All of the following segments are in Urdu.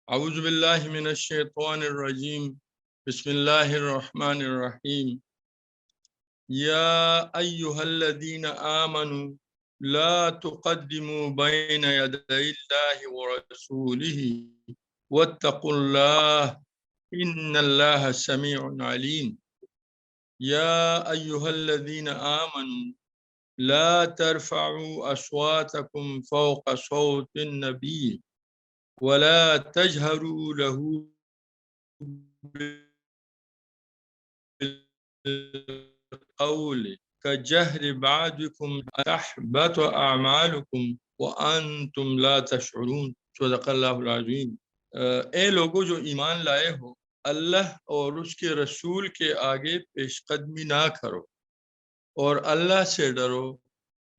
اعوذ باللہ من الشیطان الرجیم بسم اللہ الرحمن الرحیم یا ایہا الذین آمنوا لا تقدموا بین یدی اللہ ورسولہ واتقوا اللہ ان اللہ سمیع علیم یا ایہا الذین آمنوا لا ترفعوا اصواتکم فوق صوت النبی ولا تجهروا له بالقول كجهر بعضكم تحبط أعمالكم وأنتم لا تشعرون صدق اللہ العظیم۔ اے لوگوں جو ایمان لائے ہو، اللہ اور اس کے رسول کے آگے پیش قدمی نہ کرو اور اللہ سے ڈرو،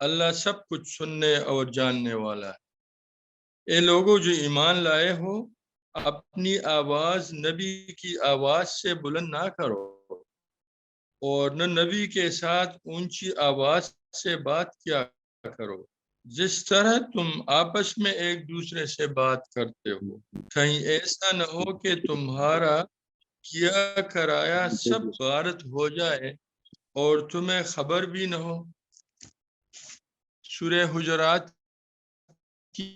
اللہ سب کچھ سننے اور جاننے والا ہے۔ اے لوگوں جو ایمان لائے ہو، اپنی آواز نبی کی آواز سے بلند نہ کرو اور نہ نبی کے ساتھ اونچی آواز سے بات کیا کرو جس طرح تم آپس میں ایک دوسرے سے بات کرتے ہو، کہیں ایسا نہ ہو کہ تمہارا کیا کرایا سب غارت ہو جائے اور تمہیں خبر بھی نہ ہو۔ سورہ حجرات کی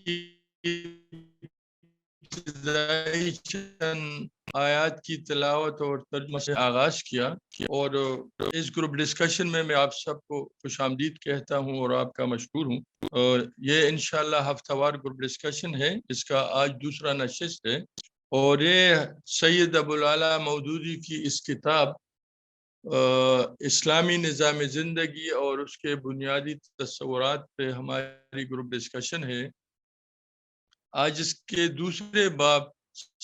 ابتدائی چند آیات کی تلاوت اور ترجمہ سے آغاز کیا اور اس گروپ ڈسکشن میں آپ سب کو خوش آمدید کہتا ہوں اور آپ کا مشکور ہوں۔ اور یہ انشاءاللہ ہفتہ وار گروپ ڈسکشن ہے، اس کا آج دوسرا نشست ہے اور یہ سید ابوالعلا مودودی کی اس کتاب اسلامی نظام زندگی اور اس کے بنیادی تصورات پہ ہماری گروپ ڈسکشن ہے۔ آج اس کے دوسرے باب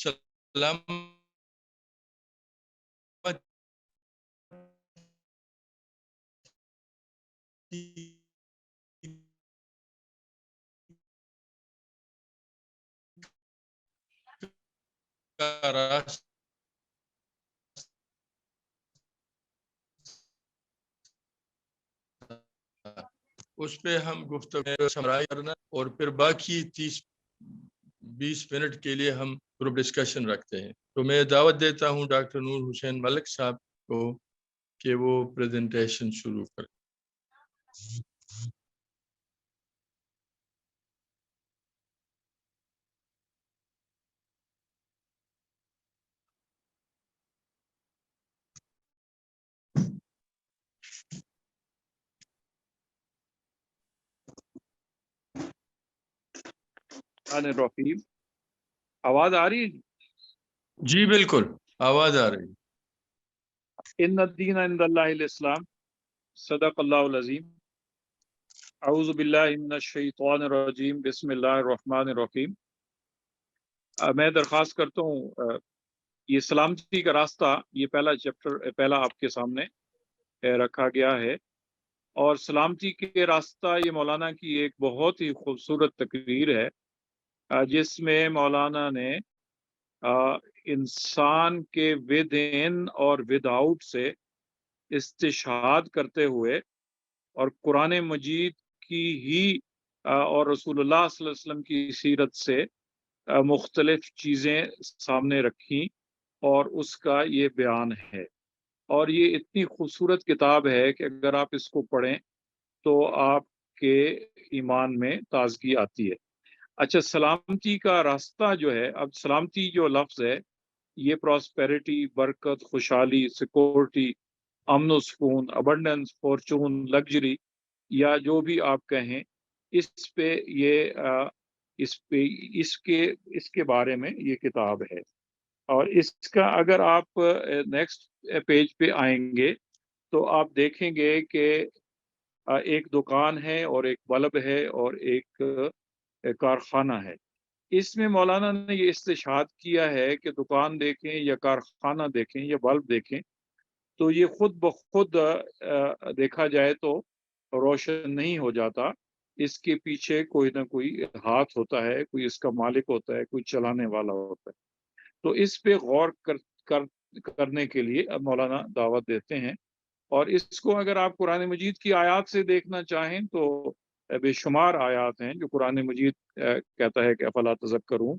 سلامت کا راستہ، اس پہ ہم گفتگو سمرائی کرنا اور پھر باقی 30-20 منٹ کے لیے ہم گروپ ڈسکشن رکھتے ہیں۔ تو میں دعوت دیتا ہوں ڈاکٹر نور حسین ملک صاحب کو کہ وہ پریزنٹیشن شروع کریں۔ الرحیم، آواز آ رہی ہے؟ جی بالکل آواز آ رہی ہے۔ ان الدین عند اللہ الاسلام، صدق اللہ العظیم۔ اعوذ باللہ من الشیطان الرجیم، بسم اللہ الرحمن الرحیم۔ میں درخواست کرتا ہوں یہ سلامتی کا راستہ، یہ پہلا چیپٹر پہلا آپ کے سامنے رکھا گیا ہے، اور سلامتی کے راستہ یہ مولانا کی ایک بہت ہی خوبصورت تقریر ہے جس میں مولانا نے انسان کے ود ان اور ود آؤٹ سے استشہاد کرتے ہوئے اور قرآن مجید کی ہی اور رسول اللہ صلی اللہ علیہ وسلم کی سیرت سے مختلف چیزیں سامنے رکھیں اور اس کا یہ بیان ہے۔ اور یہ اتنی خوبصورت کتاب ہے کہ اگر آپ اس کو پڑھیں تو آپ کے ایمان میں تازگی آتی ہے۔ اچھا، سلامتی کا راستہ جو ہے، اب سلامتی جو لفظ ہے یہ پراسپیرٹی، برکت، خوشحالی، سیکورٹی، امن و سکون، ابنڈنس، فارچون، لگژری، یا جو بھی آپ کہیں، اس پہ یہ اس کے بارے میں یہ کتاب ہے۔ اور اس کا اگر آپ نیکسٹ پیج پہ آئیں گے تو آپ دیکھیں گے کہ ایک دکان ہے اور ایک بلب ہے اور ایک کارخانہ ہے۔ اس میں مولانا نے یہ استشہاد کیا ہے کہ دکان دیکھیں یا کارخانہ دیکھیں یا بلب دیکھیں تو یہ خود بخود دیکھا جائے تو روشن نہیں ہو جاتا، اس کے پیچھے کوئی نہ کوئی ہاتھ ہوتا ہے، کوئی اس کا مالک ہوتا ہے، کوئی چلانے والا ہوتا ہے۔ تو اس پہ غور کرنے کے لیے اب مولانا دعوت دیتے ہیں، اور اس کو اگر آپ قرآن مجید کی آیات سے دیکھنا چاہیں تو بے شمار آیات ہیں جو قرآن مجید کہتا ہے کہ افلا تذکرون۔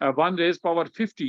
1⁻50,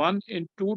1 ×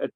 ×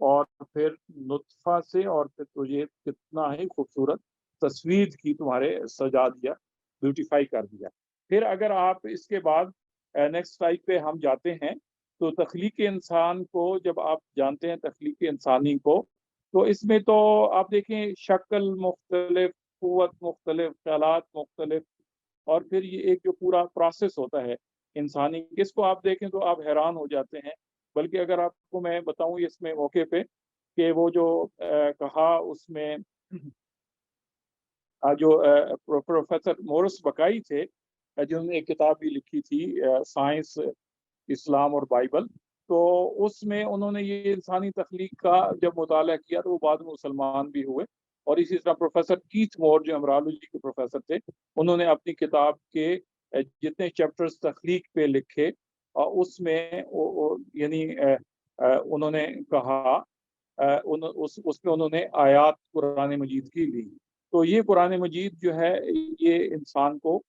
اور پھر نطفہ سے، اور پھر تجھے کتنا ہی خوبصورت تصویر کی تمہارے سجا دیا، بیوٹیفائی کر دیا۔ پھر اگر آپ اس کے بعد نیکسٹ سلائڈ پہ ہم جاتے ہیں تو تخلیق انسان کو جب آپ جانتے ہیں، تخلیق انسانی کو، تو اس میں تو آپ دیکھیں شکل مختلف، قوت مختلف، خیالات مختلف، اور پھر یہ ایک جو پورا پروسیس ہوتا ہے انسانی، اس کو آپ دیکھیں تو آپ حیران ہو جاتے ہیں۔ بلکہ اگر آپ کو میں بتاؤں اس میں موقع پہ کہ وہ جو کہا اس میں جو پروفیسر مورس بکائی تھے، جنہوں نے ایک کتاب بھی لکھی تھی سائنس، اسلام اور بائبل، تو اس میں انہوں نے یہ انسانی تخلیق کا جب مطالعہ کیا تو وہ بعد میں مسلمان بھی ہوئے۔ اور اسی طرح پروفیسر کیتھ مور جو امرالوجی کے پروفیسر تھے، انہوں نے اپنی کتاب کے جتنے چیپٹرز تخلیق پہ لکھے، اس میں یعنی انہوں نے کہا اس میں انہوں نے آیات قرآن مجید کی لی۔ تو یہ قرآن مجید جو ہے یہ انسان کو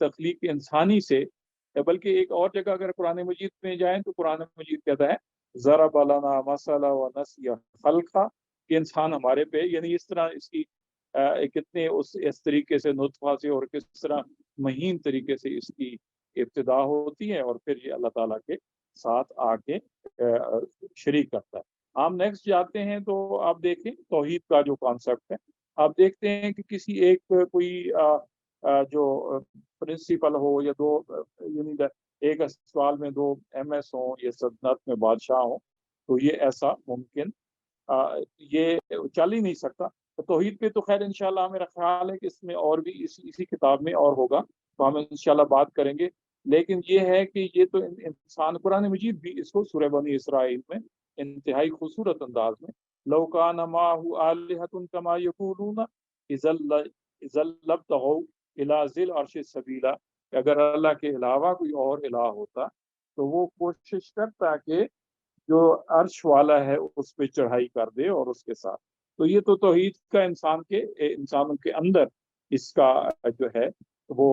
تخلیق انسانی سے، بلکہ ایک اور جگہ اگر قرآن مجید میں جائیں تو قرآن مجید کہتا ہے ضرب لنا مثلا ونسی خلقا، کہ انسان ہمارے پہ، یعنی اس طرح اس کی کتنے اس طریقے سے نطفہ سے اور کس طرح مہین طریقے سے اس کی ابتدا ہوتی ہے، اور پھر یہ اللہ تعالیٰ کے ساتھ آ کے شریک کرتا ہے۔ ہم نیکسٹ جاتے ہیں تو آپ دیکھیں توحید کا جو کانسیپٹ ہے، آپ دیکھتے ہیں کہ کسی ایک کوئی جو پرنسپل ہو یا دو، یعنی ایک سوال میں دو ایم ایس ہوں یا سلطنت میں بادشاہ ہوں، تو یہ ایسا ممکن یہ چل ہی نہیں سکتا۔ تو توحید پہ تو خیر انشاءاللہ میرا خیال ہے کہ اس میں اور بھی اسی کتاب میں اور ہوگا، تو ہم انشاءاللہ بات کریں گے۔ لیکن یہ ہے کہ یہ تو انسان، قرآن مجید بھی اس کو سورہ بنی اسرائیل میں انتہائی خوبصورت انداز میں لو کان معہ آلہۃ کما یقولون اذا لابتغوا الی ذی العرش سبیلا، اگر اللہ کے علاوہ کوئی اور الہ ہوتا تو وہ کوشش کرتا کہ جو عرش والا ہے اس پہ چڑھائی کر دے اور اس کے ساتھ۔ تو یہ تو توحید کا انسانوں کے اندر اس کا جو ہے وہ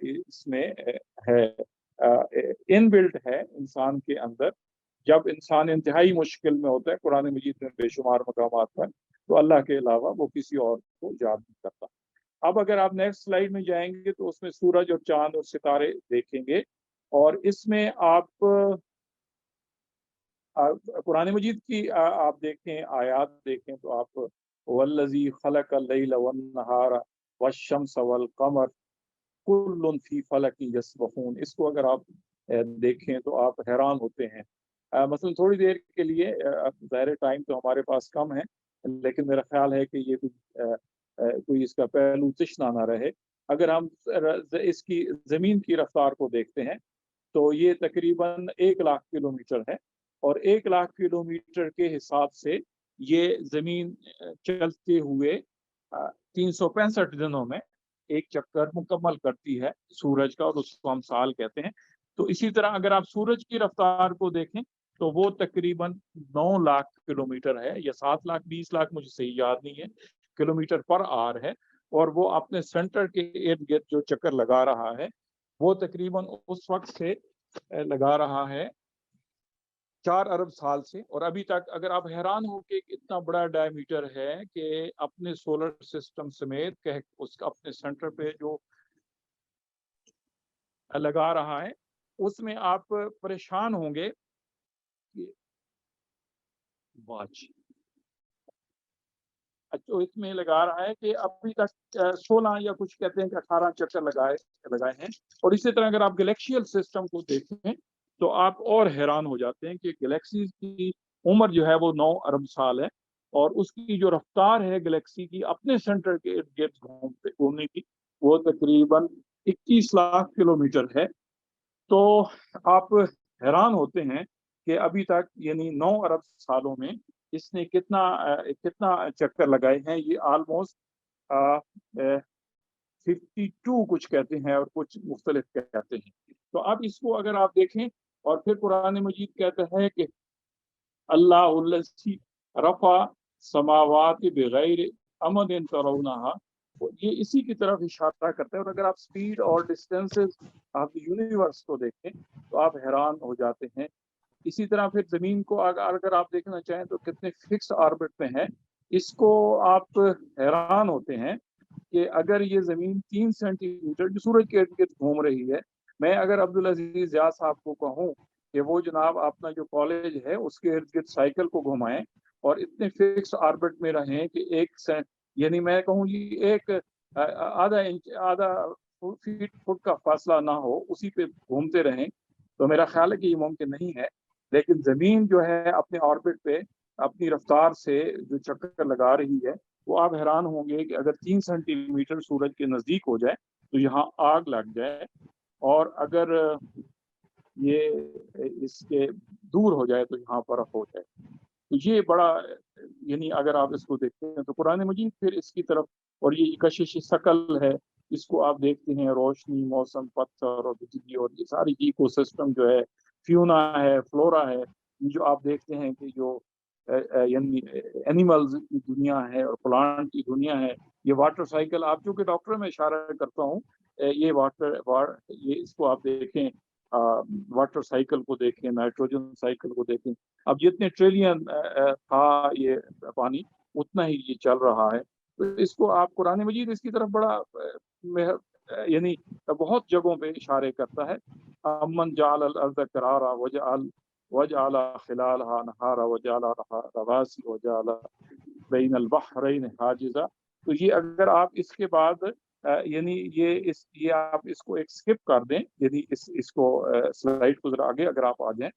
اس میں ہے، ان بلٹ ہے انسان کے اندر۔ جب انسان انتہائی مشکل میں ہوتا ہے، قرآن مجید میں بے شمار مقامات پر، تو اللہ کے علاوہ وہ کسی اور کو یاد نہیں کرتا۔ اب اگر آپ نیکسٹ سلائیڈ میں جائیں گے تو اس میں سورج اور چاند اور ستارے دیکھیں گے، اور اس میں آپ قرآن مجید کی آپ دیکھیں، آیات دیکھیں تو آپ والذی خلق اللیل والنہار والشمس والقمر کل فی فلک یسبحون، اس کو اگر آپ دیکھیں تو آپ حیران ہوتے ہیں۔ مثلا تھوڑی دیر کے لیے، ظاہر ٹائم تو ہمارے پاس کم ہے، لیکن میرا خیال ہے کہ یہ کوئی اس کا پہلو تشنا نہ رہے۔ اگر ہم اس کی زمین کی رفتار کو دیکھتے ہیں تو یہ تقریباً 1,00,000 کلومیٹر ہے، اور 1,00,000 کلومیٹر کے حساب سے یہ زمین چلتے ہوئے 365 دنوں میں ایک چکر مکمل کرتی ہے سورج کا، اور اس کو ہم سال کہتے ہیں۔ تو اسی طرح اگر آپ سورج کی رفتار کو دیکھیں تو وہ تقریباً 9,00,000 کلومیٹر ہے، یا 7,00,000 20,00,000 مجھے صحیح یاد نہیں ہے، کلومیٹر پر آور ہے، اور وہ اپنے سینٹر کے ارد گرد جو چکر لگا رہا ہے وہ تقریباً اس وقت سے لگا رہا ہے 4 ارب سال سے، اور ابھی تک اگر آپ حیران ہو کہ اتنا بڑا ڈائیمیٹر ہے کہ اپنے سولر سسٹم سمیت کہ اس کا اپنے سینٹر پہ جو لگا رہا ہے، اس میں آپ پریشان ہوں گے کہ واچ اس میں لگا رہا ہے کہ ابھی تک 16 یا کچھ کہتے ہیں کہ 18 چکر لگائے ہیں۔ اور اسی طرح اگر آپ گلیکسیل سسٹم کو دیکھیں تو آپ اور حیران ہو جاتے ہیں کہ گلیکسی کی عمر جو ہے وہ 9 ارب سال ہے، اور اس کی جو رفتار ہے گلیکسی کی اپنے سینٹر کے ارد گرد گھومنے کی وہ تقریباً 21,00,000 کلومیٹر ہے۔ تو آپ حیران ہوتے ہیں کہ ابھی تک یعنی 9 ارب سالوں میں اس نے کتنا چکر لگائے ہیں۔ یہ آلموسٹ 52 کچھ کہتے ہیں اور کچھ مختلف کہتے ہیں۔ تو اب اس کو اگر آپ دیکھیں، اور پھر قرآن مجید کہتا ہے کہ اللہ الذی رفع سماوات بغیر عمد ترونہا، یہ اسی کی طرف اشارہ کرتا ہے۔ اور اگر آپ سپیڈ اور ڈسٹینسز آپ یونیورس کو دیکھیں تو آپ حیران ہو جاتے ہیں اسی طرح پھر زمین کو اگر آپ دیکھنا چاہیں تو کتنے فکس آربٹ میں ہے، اس کو اگر آپ دیکھنا چاہیں تو کتنے فکس آربٹ میں ہے، اس کو آپ حیران ہوتے ہیں کہ اگر یہ زمین 3 سینٹی میٹر جو سورج کے ارد گرد گھوم رہی ہے، میں اگر عبدالعزیز زیاد صاحب کو کہوں کہ وہ جناب اپنا جو کالج ہے اس کے ارد گرد سائیکل کو گھمائیں اور اتنے فکس آربٹ میں رہیں کہ یعنی میں کہوں یہ ایک آدھا انچ آدھا فٹ کا فاصلہ نہ ہو، اسی پہ گھومتے رہیں، تو میرا خیال ہے کہ یہ ممکن نہیں ہے۔ لیکن زمین جو ہے اپنے آربٹ پہ اپنی رفتار سے جو چکر لگا رہی ہے، وہ آپ حیران ہوں گے کہ اگر 3 سینٹی میٹر سورج کے نزدیک ہو جائے تو یہاں آگ لگ جائے، اور اگر یہ اس کے دور ہو جائے تو یہاں برف ہو جائے۔ تو یہ بڑا، یعنی اگر آپ اس کو دیکھتے ہیں تو قرآن مجید پھر اس کی طرف، اور یہ کشش ثقل ہے، اس کو آپ دیکھتے ہیں روشنی، موسم، پتھر اور بجلی اور یہ ساری ایکو سسٹم جو ہے، فیونا ہے، فلورا ہے، جو آپ دیکھتے ہیں کہ جو یعنی اینیملز کی دنیا ہے اور پلانٹ کی دنیا ہے، یہ واٹر سائیکل، آپ چونکہ ڈاکٹر میں اشارہ کرتا ہوں، یہ اس کو آپ دیکھیں، واٹر سائیکل کو دیکھیں، نائٹروجن سائیکل کو دیکھیں، اب جتنے ٹریلین تھا یہ پانی اتنا ہی یہ چل رہا ہے۔ تو اس کو آپ قرآن مجید اس کی طرف بڑا یعنی بہت جگہوں پہ اشارے کرتا ہے۔ امن جعل الارض قرارا وجعل خلالها نہارا وجعل رواسي وجعل بین البحرین حاجزا۔ تو یہ اگر آپ اس کے بعد یعنی یہ آپ اس کو ایک سکپ کر دیں، یعنی اس کو سلائیڈ کو ذرا آگے اگر آپ آ جائیں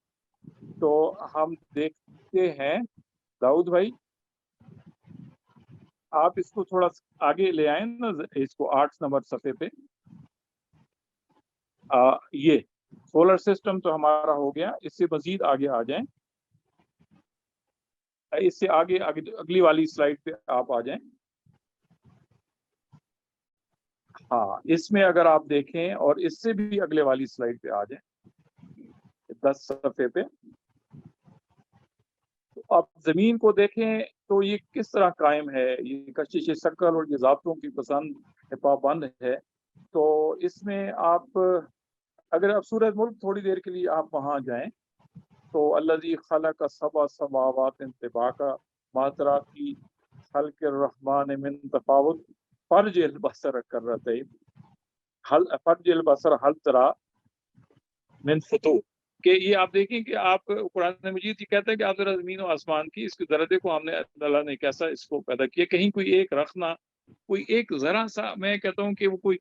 تو ہم دیکھتے ہیں، داؤد بھائی آپ اس کو تھوڑا آگے لے آئیں نا، اس کو 8 نمبر صفحے پہ۔ یہ سولر سسٹم تو ہمارا ہو گیا، اس سے مزید آگے آ جائیں، اس سے آگے اگلی والی سلائیڈ پہ آپ آ جائیں۔ ہاں، اس میں اگر آپ دیکھیں اور اس سے بھی اگلے والی سلائیڈ پہ آ جائیں، 10 صفحے پہ، تو آپ زمین کو دیکھیں تو یہ کس طرح قائم ہے، یہ کشش ثقل اور یہ ذاتوں کی پسند پابند ہے۔ تو اس میں آپ اگر آپ سورۃ ملک تھوڑی دیر کے لیے آپ وہاں جائیں تو الذی خلق سبع سماوات طباقا ما تری فی خلق الرحمن من تفاوت فرجع البصر کرتین فرجع البصر هل تری من فطور، کہ یہ آپ دیکھیں کہ آپ قرآن مجید یہ کہتا ہے کہ آپ ذرا زمین و آسمان کی اس کے ذرے کو ہم نے اللہ نے کیسا اس کو پیدا کیا، کہیں کوئی ایک رکھنا، کوئی ایک ذرا سا، میں کہتا ہوں کہ وہ کوئی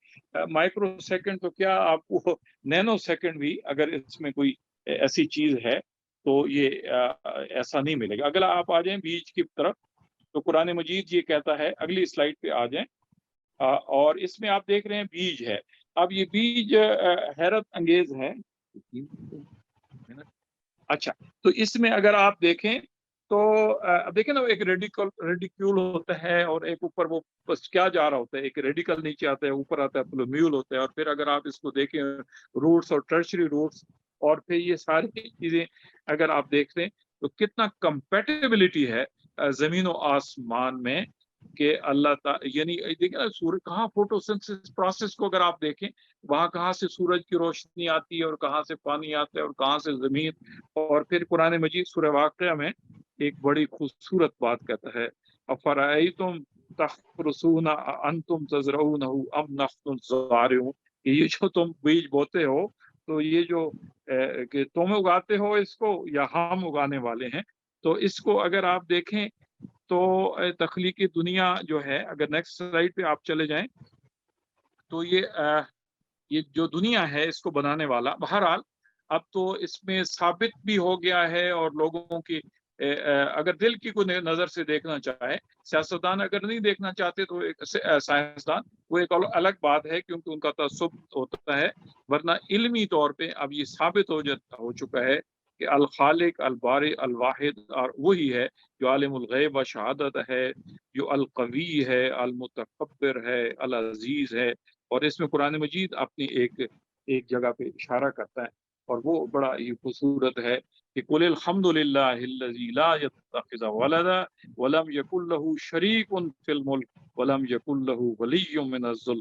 مائکرو سیکنڈ تو کیا، آپ کو نینو سیکنڈ بھی اگر اس میں کوئی ایسی چیز ہے تو یہ ایسا نہیں ملے گا۔ اگر آپ آ جائیں بیج کی طرف تو قرآن مجید یہ کہتا ہے، اگلی سلائیڈ پہ آ جائیں، اور اس میں آپ دیکھ رہے ہیں بیج ہے۔ اب یہ بیج حیرت انگیز ہے۔ اچھا، تو اس میں اگر آپ دیکھیں تو اب دیکھیں نا، ایک ریڈیکول ہوتا ہے اور ایک اوپر وہ بس کیا جا رہا ہوتا ہے، ایک ریڈیکل نیچے آتا ہے، اوپر آتا ہے پلومیول ہوتا ہے، اور پھر اگر آپ اس کو دیکھیں روٹس اور ٹرشری روٹس، اور پھر یہ ساری چیزیں اگر آپ دیکھتے ہیں تو کتنا کمپیٹیبلٹی ہے زمین و آسمان میں، کہ اللہ تعالی یعنی دیکھیں نا سورج کہاں فوٹوسنتھسس پروسیس کو اگر آپ دیکھیں وہاں کہاں سے سورج کی روشنی آتی ہے اور کہاں سے پانی آتا ہے اور کہاں سے زمین، اور پھر قرآن مجید سورہ واقعہ میں ایک بڑی خوبصورت بات کہتا ہے، افرأیتم تحرثون انتم تزرعونہ ام نحن الزارعون، یہ جو تم بیج بوتے ہو تو یہ جو کہ تم اگاتے ہو اس کو یا ہم اگانے والے ہیں۔ تو اس کو اگر آپ دیکھیں تو تخلیقی دنیا جو ہے، اگر نیکسٹ سلائیڈ پہ آپ چلے جائیں تو یہ جو دنیا ہے اس کو بنانے والا، بہرحال اب تو اس میں ثابت بھی ہو گیا ہے، اور لوگوں کی اگر دل کی کوئی نظر سے دیکھنا چاہے، سیاستدان اگر نہیں دیکھنا چاہتے تو سائنسدان، وہ ایک الگ بات ہے کیونکہ ان کا تعصب ہوتا ہے، ورنہ علمی طور پہ اب یہ ثابت ہو چکا ہے کہ الخالق البارئ الواحد اور وہی ہے جو عالم الغیب و شہادت ہے، جو القوی ہے، المتکبر ہے، العزیز ہے۔ اور اس میں قرآن مجید اپنی ایک جگہ پہ اشارہ کرتا ہے، اور وہ بڑا ہی خوبصورت ہے کہ قل الحمد للہ الذی لا یتخذ ولدا ولم یکن له شریک فی الملک ولم یکن له ولی من الذل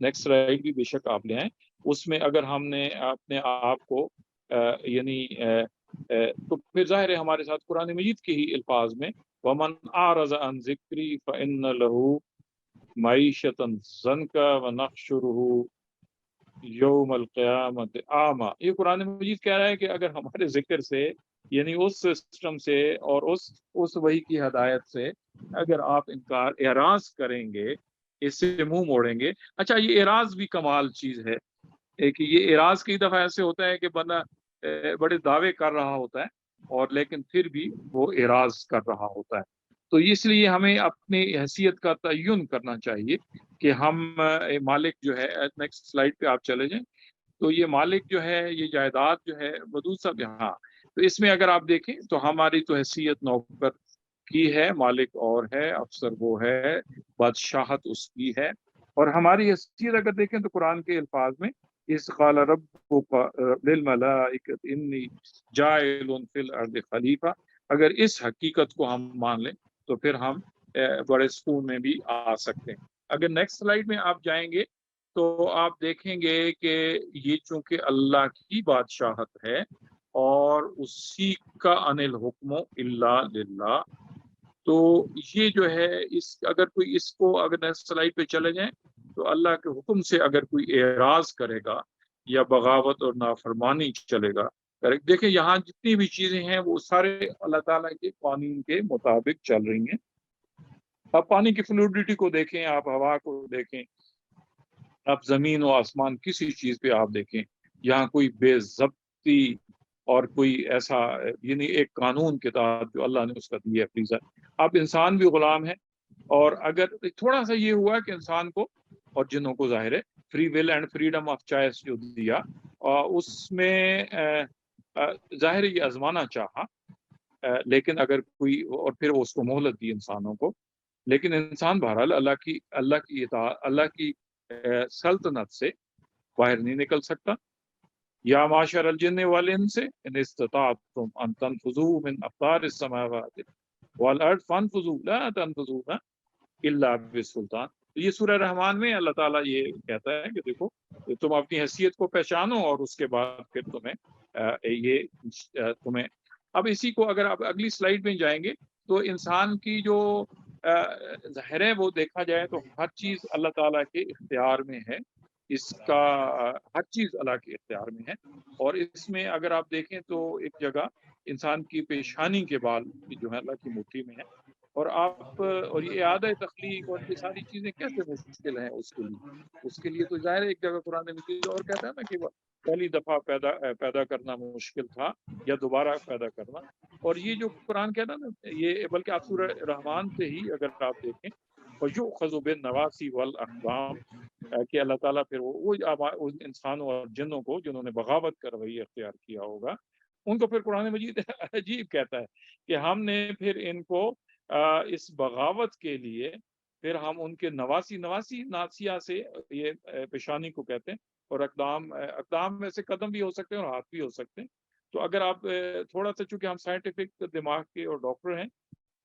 نیکسٹ سلائڈ بھی بے شک آپ لے آئیں. اس میں اگر ہم نے اپنے آپ کو یعنی تو پھر ظاہر ہے ہمارے ساتھ قرآن مجید کے ہی الفاظ میں وَمَنْ أَعْرَضَ عَنْ ذِكْرِي فَإِنَّ لَهُ مَعِيشَةً ضَنْكًا وَنَحْشُرُهُ یوم القیامت اعمیٰ. یہ قرآن مجید کہہ رہا ہے کہ اگر ہمارے ذکر سے یعنی اس سسٹم سے اور اس وحی کی ہدایت سے اگر آپ انکار اعراض کریں گے، اس سے منہ موڑیں گے. اچھا یہ اعراض بھی کمال چیز ہے کہ یہ اعراض کئی دفعہ ایسے ہوتا ہے کہ بندہ بڑے دعوے کر رہا ہوتا ہے اور لیکن پھر بھی وہ اعراض کر رہا ہوتا ہے. تو اس لیے ہمیں اپنی حیثیت کا تعین کرنا چاہیے کہ ہم مالک جو ہے، نیکسٹ سلائیڈ پہ آپ چلے جائیں، تو یہ مالک جو ہے، یہ جائیداد جو ہے ودود صاحب یہاں، تو اس میں اگر آپ دیکھیں تو ہماری تو حیثیت نوکر کی ہے، مالک اور ہے، افسر وہ ہے، بادشاہت اس کی ہے. اور ہماری حیثیت اگر دیکھیں تو قرآن کے الفاظ میں اس قال ربک للملائکۃ انی جاعل فی الارض خلیفہ، اگر اس حقیقت کو ہم مان لیں تو پھر ہم بڑے سکون میں بھی آ سکتے ہیں. اگر نیکسٹ سلائیڈ میں آپ جائیں گے تو آپ دیکھیں گے کہ یہ چونکہ اللہ کی بادشاہت ہے اور اسی کا ان الحکم الا للہ، تو یہ جو ہے اگر کوئی اس کو اگر نیکسٹ سلائیڈ پہ چلے جائیں تو اللہ کے حکم سے اگر کوئی اعراض کرے گا یا بغاوت اور نافرمانی چلے گا، دیکھیں یہاں جتنی بھی چیزیں ہیں وہ سارے اللہ تعالیٰ کے قوانین کے مطابق چل رہی ہیں. آپ پانی کی فلوڈیٹی کو دیکھیں، آپ ہوا کو دیکھیں، آپ زمین و آسمان کسی چیز پہ آپ دیکھیں، یہاں کوئی بے ضبطی اور کوئی ایسا یعنی ایک قانون کے تحت جو اللہ نے اس کا دیا فریضہ. آپ انسان بھی غلام ہیں، اور اگر تھوڑا سا یہ ہوا کہ انسان کو اور جنوں کو ظاہر ہے free will end freedom of choice جو دیا، اس میں ظاہر یہ آزمانا چاہا، لیکن اگر کوئی اور پھر اس کو مہلت دی انسانوں کو، لیکن انسان بہرحال اللہ کی سلطنت سے باہر نہیں نکل سکتا. یا معاشر الجن والانس ان استطعتم ان تنفذوا من اقطار السماوات والارض فانفذوا لا تنفذون الا بسلطان. یہ سورہ رحمان میں اللہ تعالیٰ یہ کہتا ہے کہ دیکھو تم اپنی حیثیت کو پہچانو اور اس کے بعد پھر تمہیں اب اسی کو اگر آپ اگلی سلائیڈ میں جائیں گے تو انسان کی جو ظاہر ہے وہ دیکھا جائے تو ہر چیز اللہ تعالیٰ کے اختیار میں ہے، اس کا ہر چیز اللہ کے اختیار میں ہے. اور اس میں اگر آپ دیکھیں تو ایک جگہ انسان کی پیشانی کے بال جو ہے اللہ کی مٹھی میں ہے، اور آپ اور یہ اعادہ تخلیق اور یہ ساری چیزیں کیسے مشکل ہیں اس کے لیے تو ظاہر ہے ایک جگہ قرآن مجید اور کہتا ہے نا کہ پہلی دفعہ پیدا کرنا مشکل تھا یا دوبارہ پیدا کرنا. اور یہ جو قرآن کہتا ہے نا، یہ بلکہ آپ سورہ رحمان سے ہی اگر آپ دیکھیں فَيُؤْخَذُ بِالنَّوَاصِي وَالْأَقْدَامِ کہ اللہ تعالیٰ پھر وہ انسانوں اور جنوں کو جنہوں نے بغاوت کا رویہ اختیار کیا ہوگا ان کو پھر قرآن مجید عجیب کہتا ہے کہ ہم نے پھر ان کو اس بغاوت کے لیے پھر ہم ان کے نواسی ناسیہ سے، یہ پیشانی کو کہتے ہیں، اور اقدام میں سے قدم بھی ہو سکتے ہیں اور ہاتھ بھی ہو سکتے ہیں. تو اگر آپ تھوڑا سا، چونکہ ہم سائنٹیفک دماغ کے اور ڈاکٹر ہیں،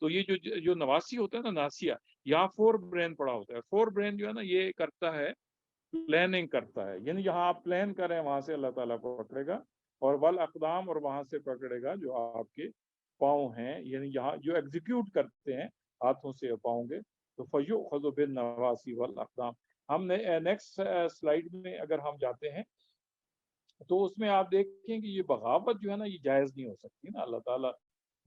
تو یہ جو نواسی ہوتا ہے نا، ناسیہ، یہاں فور برین پڑا ہوتا ہے. فور برین جو ہے نا یہ کرتا ہے پلاننگ کرتا ہے، یعنی جہاں آپ پلان کر رہے ہیں وہاں سے اللہ تعالیٰ پکڑے گا، اور والاقدام اور وہاں سے پکڑے گا جو آپ کے پاؤں ہیں، یعنی یہاں جو ایگزیکیوٹ کرتے ہیں ہاتھوں سے پاؤں گے. تو فَيُؤْخَذُ بِالنَّوَاصِي وَالْأَقْدَامِ. ہم نے نیکسٹ سلائیڈ میں اگر ہم جاتے ہیں تو اس میں آپ دیکھیں کہ یہ بغاوت جو ہے نا یہ جائز نہیں ہو سکتی نا.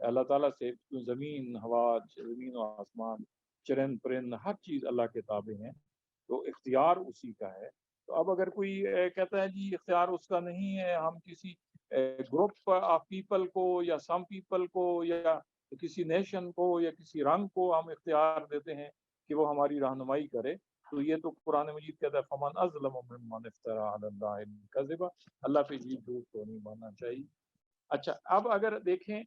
اللہ تعالیٰ سے زمین، ہوا، زمین و آسمان، چرند پرند، ہر چیز اللہ کے تابع ہیں، تو اختیار اسی کا ہے. تو اب اگر کوئی کہتا ہے جی اختیار اس کا نہیں ہے، ہم کسی گروپ آف پیپل کو یا سم پیپل کو یا کسی نیشن کو یا کسی رنگ کو ہم اختیار دیتے ہیں کہ وہ ہماری رہنمائی کرے، تو یہ تو قرآن مجید کہتا ہے فمن اظلم ممن افترى علی اللہ کذبا، اللہ پہ جھوٹ تو نہیں ماننا چاہیے. اچھا اب اگر دیکھیں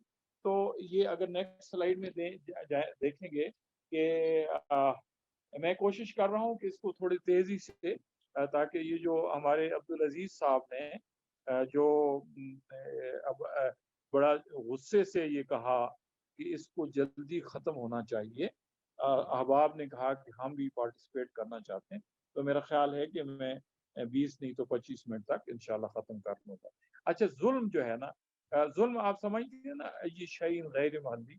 تو یہ اگر نیکسٹ سلائیڈ میں دیکھیں گے کہ میں کوشش کر رہا ہوں کہ اس کو تھوڑی تیزی سے، تاکہ یہ جو ہمارے عبدالعزیز صاحب نے جو اب بڑا غصے سے یہ کہا کہ اس کو جلدی ختم ہونا چاہیے، احباب نے کہا کہ ہم بھی پارٹیسپیٹ کرنا چاہتے ہیں، تو میرا خیال ہے کہ میں 20 نہیں تو 25 منٹ تک انشاءاللہ ختم کر لوں گا۔ اچھا ظلم جو ہے نا، ظلم آپ سمجھتے ہیں نا، یہ شعین غیر محلی،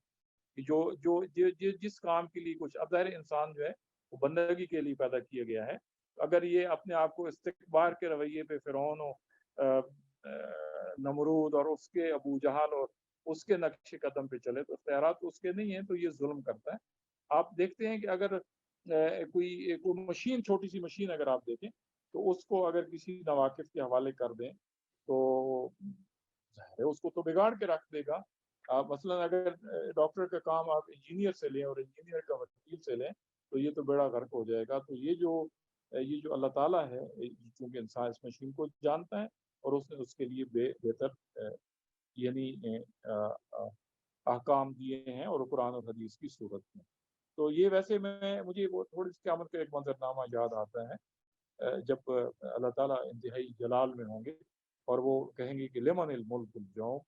جس کام کے لیے کچھ، اب ظاہر انسان جو ہے وہ بندگی کے لیے پیدا کیا گیا ہے، اگر یہ اپنے آپ کو استکبار کے رویے پہ فرعون و نمرود اور اس کے ابو جہل اور اس کے نقش قدم پہ چلے تو اختیارات اس کے نہیں ہیں، تو یہ ظلم کرتا ہے۔ آپ دیکھتے ہیں کہ اگر کوئی مشین، چھوٹی سی مشین اگر آپ دیکھیں تو اس کو اگر کسی ناواقف کے حوالے کر دیں تو ظاہر ہے اس کو تو بگاڑ کے رکھ دے گا۔ مثلا اگر ڈاکٹر کا کام آپ انجینئر سے لیں اور انجینئر کا وکیل سے لیں تو یہ تو بیڑا غرق ہو جائے گا۔ تو یہ جو اللہ تعالیٰ ہے، چونکہ انسان اس مشین کو جانتا ہے اور اس نے اس کے لیے بہتر یعنی احکام دیے ہیں اور قرآن اور حدیث کی صورت میں۔ تو یہ ویسے مجھے وہ تھوڑی سی قیامت کا ایک منظرنامہ یاد آتا ہے، جب اللہ تعالیٰ انتہائی جلال میں ہوں گے اور وہ کہیں گے کہ لمن الملک اليوم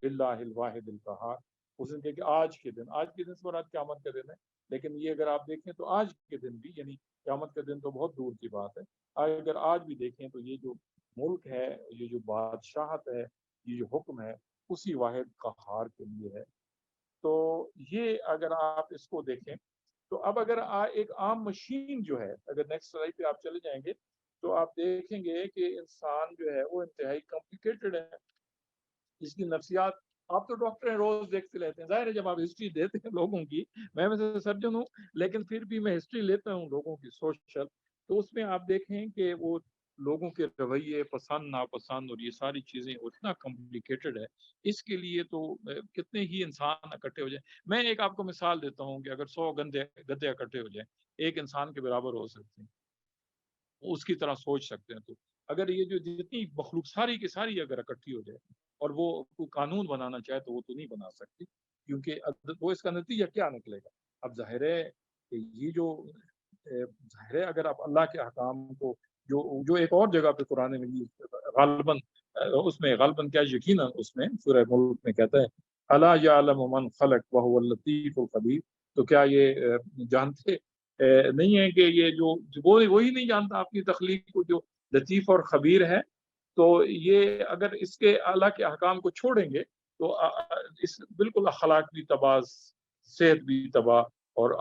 للہ الواحد القہار۔ اس دن کہ آج کے دن سے مراد قیامت کا دن ہے، لیکن یہ اگر آپ دیکھیں تو آج کے دن بھی، یعنی قیامت کا دن تو بہت دور کی بات ہے، اگر آج بھی دیکھیں تو یہ جو ملک ہے، یہ جو بادشاہت ہے، یہ جو حکم ہے، اسی واحد قہار کے لیے ہے۔ تو یہ اگر آپ اس کو دیکھیں تو اب اگر ایک عام مشین جو ہے، اگر نیکسٹ سلائڈ پہ آپ چلے جائیں گے تو آپ دیکھیں گے کہ انسان جو ہے وہ انتہائی کمپلیکیٹڈ ہے، اس کی نفسیات۔ آپ تو ڈاکٹر ہیں، روز دیکھتے رہتے ہیں، ظاہر ہے جب آپ ہسٹری دیتے ہیں لوگوں کی، میں ویسے سرجن ہوں لیکن پھر بھی میں ہسٹری لیتا ہوں لوگوں کی سوشل، تو اس میں آپ دیکھیں کہ وہ لوگوں کے رویے، پسند ناپسند اور یہ ساری چیزیں اتنا کمپلیکیٹڈ ہے، اس کے لیے تو کتنے ہی انسان اکٹھے ہو جائیں۔ میں ایک آپ کو مثال دیتا ہوں کہ اگر 100 گدے اکٹھے ہو جائیں، ایک انسان کے برابر ہو سکتے ہیں، اس کی طرح سوچ سکتے ہیں، تو اگر یہ جو جتنی مخلوق ساری کی ساری اگر اکٹھی ہو جائے اور وہ کوئی قانون بنانا چاہے تو وہ تو نہیں بنا سکتی، کیونکہ وہ اس کا نتیجہ کیا نکلے گا۔ اب ظاہر ہے کہ یہ جو ظاہر ہے اگر آپ اللہ کے احکام کو جو ایک اور جگہ پہ قرآن میں غالباً اس میں غالباً کیا یقیناً اس میں سورہ ملک میں کہتا ہے الا یعلم من خلق وهو اللطیف الخبیر، تو کیا یہ جانتے نہیں ہے کہ یہ جو وہی نہیں جانتا اپنی تخلیق کو جو لطیف اور خبیر ہے۔ تو یہ اگر اس کے اللہ کے احکام کو چھوڑیں گے تو اس بالکل اخلاق بھی تباہ، صحت بھی تباہ اور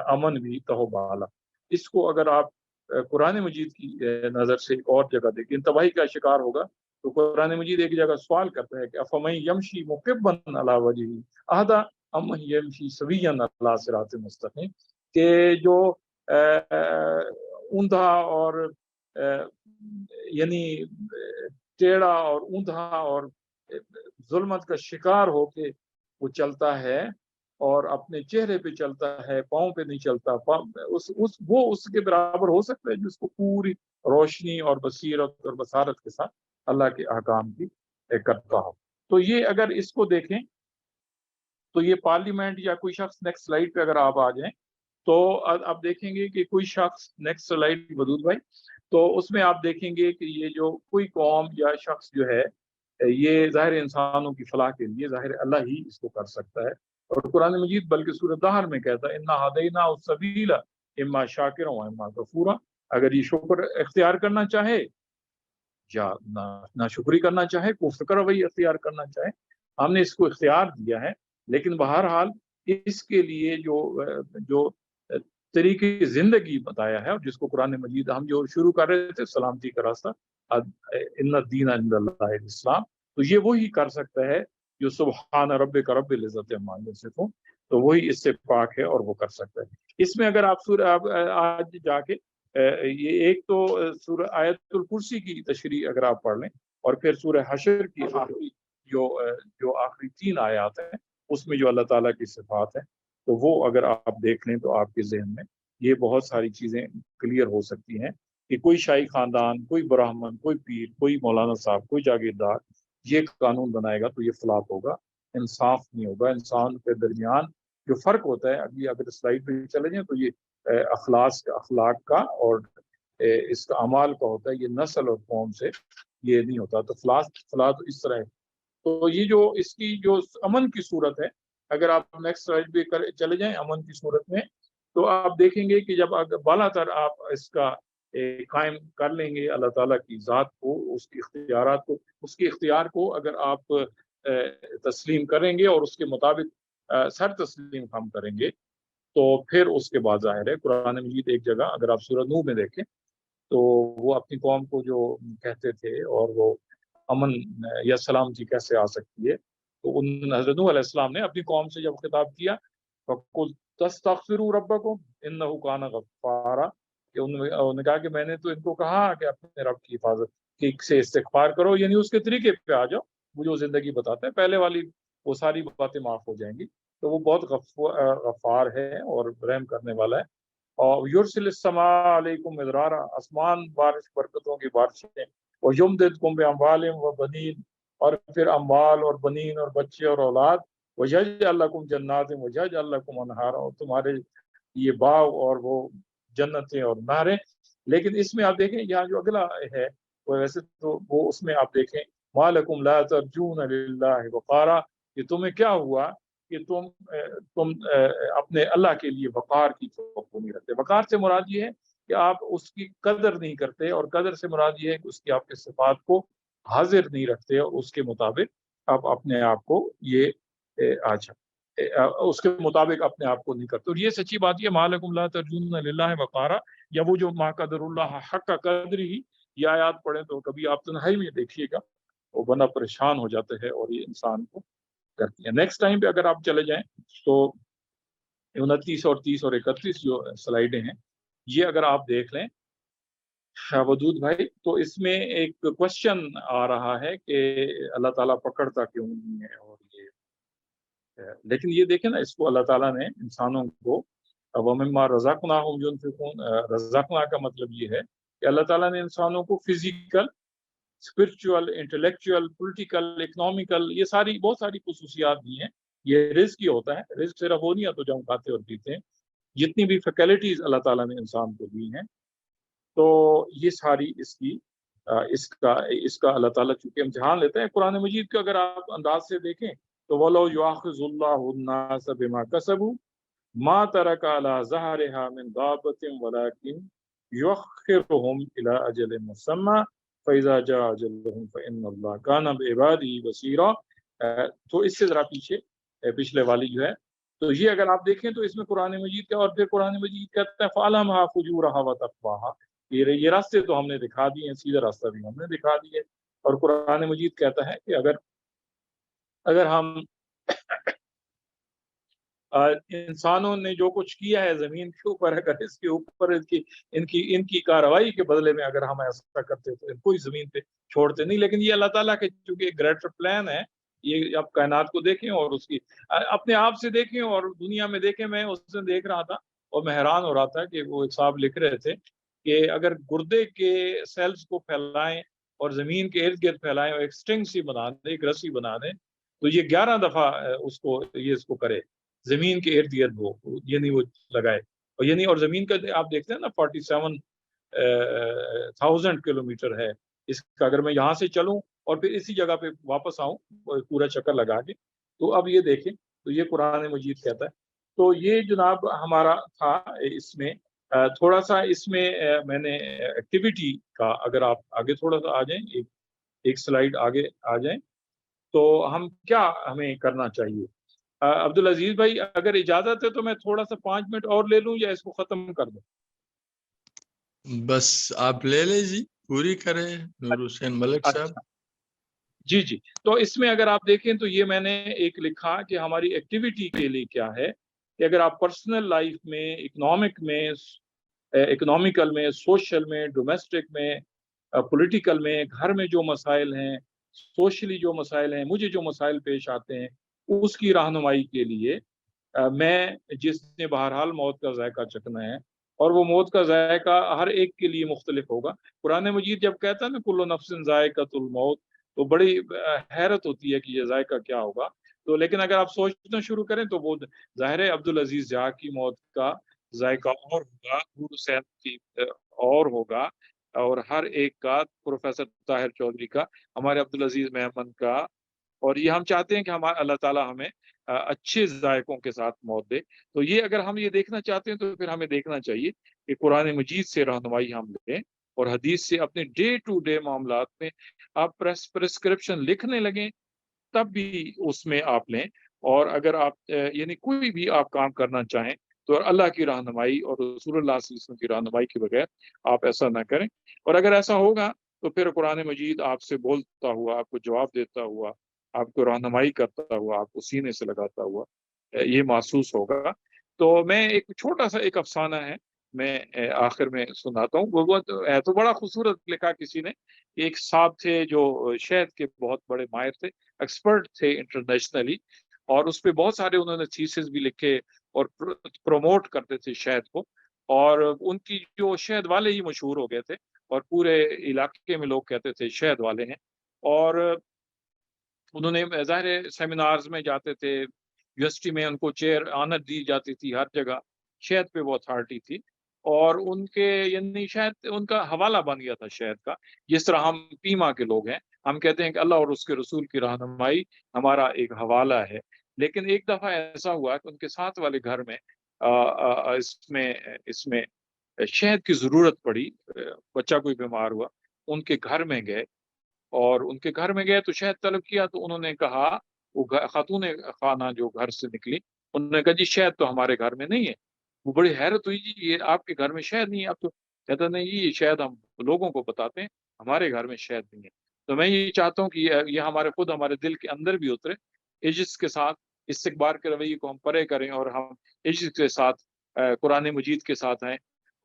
امن بھی تہوبالا۔ اس کو اگر آپ قرآن مجید کی نظر سے ایک اور جگہ دیکھیں، تباہی کا شکار ہوگا تو قرآن مجید ایک جگہ سوال کرتا ہے کہ افمن یمشی مکبا علی وجہہ اہدی امن یمشی سویا علی صراط مستقیم، کہ جو اوندھا اور یعنی ٹیڑھا اور اوندھا اور ظلمت کا شکار ہو کے وہ چلتا ہے اور اپنے چہرے پہ چلتا ہے، پاؤں پہ نہیں چلتا، وہ اس کے برابر ہو سکتا ہے جس کو پوری روشنی اور بصیرت اور بصارت کے ساتھ اللہ کے احکام کی کرتا ہو۔ تو یہ اگر اس کو دیکھیں تو یہ پارلیمنٹ یا کوئی شخص، نیکسٹ سلائیڈ پہ اگر آپ آ جائیں تو آپ دیکھیں گے کہ کوئی شخص، نیکسٹ سلائیڈ ودود بھائی، تو اس میں آپ دیکھیں گے کہ یہ جو کوئی قوم یا شخص جو ہے یہ ظاہر انسانوں کی فلاح کے لیے ظاہر اللہ ہی اس کو کر سکتا ہے، اور قرآن مجید بلکہ سورۃ دہر میں کہتا ہے انا ہدیناہ السبیل اما شاکرا و اما کفورا، اگر یہ شکر اختیار کرنا چاہے یا ناشکری کرنا چاہے، کفر کا رویہ اختیار کرنا چاہے، ہم نے اس کو اختیار دیا ہے، لیکن بہرحال اس کے لیے جو طریقے زندگی بتایا ہے اور جس کو قرآن مجید ہم جو شروع کر رہے تھے سلامتی کا راستہ، ان الدین عند اللہ الاسلام، تو یہ وہی کر سکتا ہے جو سبحان ربک رب العزت عما یصفون، تو وہی اس سے پاک ہے اور وہ کر سکتا ہے۔ اس میں اگر آپ آج جا کے یہ ایک تو سورہ آیت الکرسی کی تشریح اگر آپ پڑھ لیں اور پھر سورہ حشر کی آخری جو آخری 3 آیات ہیں اس میں جو اللہ تعالیٰ کی صفات ہیں تو وہ اگر آپ دیکھ لیں تو آپ کے ذہن میں یہ بہت ساری چیزیں کلیئر ہو سکتی ہیں کہ کوئی شاہی خاندان، کوئی برہمن، کوئی پیر، کوئی مولانا صاحب، کوئی جاگیردار یہ قانون بنائے گا تو یہ فلاپ ہوگا، انصاف نہیں ہوگا۔ انسان کے درمیان جو فرق ہوتا ہے، ابھی اگر سلائیڈ پہ چلے جائیں تو یہ اخلاق کا اور اس کا اعمال کا ہوتا ہے، یہ نسل اور قوم سے یہ نہیں ہوتا۔ تو فلاح تو اس طرح ہے۔ تو یہ جو اس کی جو امن کی صورت ہے، اگر آپ نیکسٹ سلائیڈ پہ چلے جائیں، امن کی صورت میں تو آپ دیکھیں گے کہ جب بالا تر آپ اس کا قائم کر لیں گے اللہ تعالیٰ کی ذات کو، اس کی اختیارات کو، اس کے اختیار کو اگر آپ تسلیم کریں گے اور اس کے مطابق سر تسلیم ہم کریں گے، تو پھر اس کے بعد ظاہر ہے قرآن مجید ایک جگہ اگر آپ سورہ نوح میں دیکھیں تو وہ اپنی قوم کو جو کہتے تھے اور وہ امن یا سلامتی کیسے آ سکتی ہے، تو ان حضرت نوح علیہ السلام نے اپنی قوم سے جب خطاب کیا فَقُلْ تَسْتَغْفِرُوا رَبَّكُمْ إِنَّهُ كَانَ غَفَّارًا، کہ انہوں نے کہا کہ میں نے تو ان کو کہا کہ اپنے رب کی حفاظت کی سے استغفار کرو، یعنی اس کے طریقے پہ آ جاؤ وہ جو زندگی بتاتا ہے، پہلے والی وہ ساری باتیں معاف ہو جائیں گی، تو وہ بہت غفار ہے اور رحم کرنے والا ہے۔ اور یرسل السماء علیکم مدرارا، آسمان بارش برکتوں کی بارشیں، اور یمددکم باموال و بنین، اور پھر اموال اور بنین اور بچے اور اولاد، ویجعل لکم جنات ویجعل لکم انہارا، اور تمہارے یہ باغ اور وہ جنتیں اور نہریں۔ لیکن اس میں آپ دیکھیں یہاں جو اگلا ہے وہ ویسے تو وہ اس میں آپ دیکھیں ما لکم لا ترجون للہ وقارا، کہ تمہیں کیا ہوا کہ تم اپنے اللہ کے لیے وقار کی توقع نہیں رکھتے۔ وقار سے مراد یہ ہے کہ آپ اس کی قدر نہیں کرتے، اور قدر سے مراد یہ ہے کہ اس کی آپ کے صفات کو حاضر نہیں رکھتے اور اس کے مطابق آپ اپنے آپ کو یہ اس کے مطابق اپنے آپ کو نہیں کرتے۔ اور یہ سچی بات یہ مالکم لا ترجون للہ وقارا، یا وہ جو ما قدر اللہ حق کا قدر ہی، یہ آیات پڑھیں تو کبھی آپ تنہائی میں دیکھیے گا وہ بندہ پریشان ہو جاتے ہیں اور یہ انسان کو کرتی ہیں۔ نیکسٹ ٹائم پہ اگر آپ چلے جائیں تو 29 اور 30 اور 31 جو سلائیڈیں ہیں یہ اگر آپ دیکھ لیں ودود بھائی، تو اس میں ایک کوشچن آ رہا ہے کہ اللہ تعالیٰ پکڑتا کیوں نہیں ہے، اور یہ لیکن یہ دیکھیں نا اس کو اللہ تعالیٰ نے انسانوں کو وَمِمَّا رَزَقْنَاهُمْ يُنْفِقُونَ، رزقنا کا مطلب یہ ہے کہ اللہ تعالیٰ نے انسانوں کو physical, spiritual, intellectual, political, economical, یہ ساری بہت ساری خصوصیات دی ہیں۔ یہ رزق ہی ہوتا ہے، رزق صرف وہ نہیں ہے تو جو ہم کھاتے اور پیتے ہیں، جتنی بھی فیکلٹیز اللہ تعالیٰ نے انسان کو دی ہیں تو یہ ساری اس کا اللہ تعالیٰ چونکہ امتحان لیتے ہیں۔ قرآن مجید کے اگر آپ انداز سے دیکھیں تو وَلَوْ يُؤَاخِذُ اللَّهُ النَّاسَ بِمَا كَسَبُوا مَا تَرَكَ عَلَى ظَهْرِهَا مِن دَابَّةٍ وَلَكِنْ يُؤَخِّرُهُمْ إِلَى أَجَلٍ مُّسَمًّى فَإِذَا جَاءَ أَجَلُهُمْ فَإِنَّ اللَّهَ كَانَ بِعِبَادِهِ بَصِيرًا۔ تو اس سے ذرا پچھلے والی جو ہے تو یہ اگر آپ دیکھیں تو اس میں قرآن مجید کا، اور پھر قرآن مجید کہتا ہے فَعَلَمْهَا فُجُورَهَا وَتَقْوَاهَا، یہ راستے تو ہم نے دکھا دیے ہیں، سیدھا راستہ بھی ہم نے دکھا دیے۔ اور قرآن مجید کہتا ہے کہ اگر ہم انسانوں نے جو کچھ کیا ہے زمین کے اوپر، اگر اس کے اوپر ان کی کارروائی کے بدلے میں اگر ہم ایسا کرتے تو ان کو ہی زمین پہ چھوڑتے نہیں۔ لیکن یہ اللہ تعالیٰ کے چونکہ ایک گریٹر پلان ہے، یہ آپ کائنات کو دیکھیں اور اس کی اپنے آپ سے دیکھیں اور دنیا میں دیکھیں۔ میں اس دن دیکھ رہا تھا اور میں حیران ہو رہا تھا کہ وہ ایک صاحب لکھ رہے تھے کہ اگر گردے کے سیلز کو پھیلائیں اور زمین کے ارد گرد پھیلائیں اور ایک سٹرنگ سی بنا دیں، ایک رسی بنا دیں، تو یہ 11 دفعہ اس کو کرے زمین کے ارد گرد ہو، یعنی وہ لگائے، اور یعنی اور زمین کا آپ دیکھتے ہیں نا 47,000 کلومیٹر ہے اس کا۔ اگر میں یہاں سے چلوں اور پھر اسی جگہ پہ واپس آؤں پورا چکر لگا کے، تو اب یہ دیکھیں تو یہ قرآن مجید کہتا ہے۔ تو یہ جناب ہمارا تھا اس میں تھوڑا سا اس میں میں نے ایکٹیویٹی کا، اگر آپ آگے تھوڑا سا آ جائیں، ایک سلائیڈ آگے آ جائیں، تو ہم کیا ہمیں کرنا چاہیے۔ عبدالعزیز بھائی اگر اجازت ہے تو میں تھوڑا سا 5 منٹ اور لے لوں یا اس کو ختم کر دوں؟ بس آپ لے لیں جی، پوری کریں نور حسین ملک صاحب۔ جی تو اس میں اگر آپ دیکھیں تو یہ میں نے ایک لکھا کہ ہماری ایکٹیویٹی کے لیے کیا ہے کہ اگر آپ پرسنل لائف میں، اکنامیکل میں، سوشل میں، ڈومیسٹک میں، پولیٹیکل میں، گھر میں جو مسائل ہیں، سوشلی جو مسائل ہیں، مجھے جو مسائل پیش آتے ہیں، اس کی رہنمائی کے لیے میں، جس نے بہرحال موت کا ذائقہ چکھنا ہے، اور وہ موت کا ذائقہ ہر ایک کے لیے مختلف ہوگا۔ قرآن مجید جب کہتا ہے نا کل نفس ذائقۃ الموت، تو بڑی حیرت ہوتی ہے کہ یہ ذائقہ کیا ہوگا۔ تو لیکن اگر آپ سوچنا شروع کریں تو وہ ظاہر ہے عبدالعزیز جا کی موت کا ذائقہ اور ہوگا، نور حسین کی اور ہوگا، اور ہر ایک کا، پروفیسر طاہر چودھری کا، ہمارے عبدالعزیز محمد کا، اور یہ ہم چاہتے ہیں کہ ہمارا اللہ تعالیٰ ہمیں اچھے ذائقوں کے ساتھ موت دے. تو یہ اگر ہم یہ دیکھنا چاہتے ہیں تو پھر ہمیں دیکھنا چاہیے کہ قرآن مجید سے رہنمائی ہم لیں اور حدیث سے اپنے ڈے ٹو ڈے معاملات میں آپ پرسکرپشن لکھنے لگیں, تب بھی اس میں آپ لیں. اور اگر آپ یعنی کوئی بھی آپ کام کرنا چاہیں تو اللہ کی رہنمائی اور رسول اللہ صلی اللہ علیہ وسلم کی رہنمائی کے بغیر آپ ایسا نہ کریں. اور اگر ایسا ہوگا تو پھر قرآن مجید آپ سے بولتا ہوا, آپ کو جواب دیتا ہوا, آپ کو رہنمائی کرتا ہوا, آپ کو سینے سے لگاتا ہوا یہ محسوس ہوگا. تو میں ایک چھوٹا سا ایک افسانہ ہے, میں آخر میں سناتا ہوں. وہ ہے تو بڑا خوبصورت لکھا کسی نے. ایک صاحب تھے جو شہد کے بہت بڑے ماہر تھے, ایکسپرٹ تھے انٹرنیشنلی, اور اس پہ بہت سارے انہوں نے تھیسز بھی لکھے اور پروموٹ کرتے تھے شہد کو. اور ان کی جو شہد والے ہی مشہور ہو گئے تھے اور پورے علاقے میں لوگ کہتے تھے شہد والے ہیں. اور انہوں نے ظاہر سیمینارز میں جاتے تھے, یونیورسٹی میں ان کو چیئر آنر دی جاتی تھی, ہر جگہ شہد پہ وہ اتھارٹی تھی. اور ان کے یعنی شاید ان کا حوالہ بن گیا تھا شہد کا, جس طرح ہم پیما کے لوگ ہیں, ہم کہتے ہیں کہ اللہ اور اس کے رسول کی رہنمائی ہمارا ایک حوالہ ہے. لیکن ایک دفعہ ایسا ہوا کہ ان کے ساتھ والے گھر میں اس میں شہد کی ضرورت پڑی, بچہ کوئی بیمار ہوا, ان کے گھر میں گئے, اور ان کے گھر میں گئے تو شہد طلب کیا. تو انہوں نے کہا, وہ خاتون خانہ جو گھر سے نکلی, انہوں نے کہا جی شہد تو ہمارے گھر میں نہیں ہے. وہ بڑی حیرت ہوئی, جی یہ آپ کے گھر میں شہد نہیں ہے؟ اب تو کہتا نہیں جی یہ شہد ہم لوگوں کو بتاتے ہیں, ہمارے گھر میں شہد نہیں ہے. تو میں یہ چاہتا ہوں کہ یہ ہمارے دل کے اندر بھی اترے, عجز کے ساتھ استکبار کے رویے کو ہم پرے کریں اور ہم عجز کے ساتھ قرآن مجید کے ساتھ آئیں.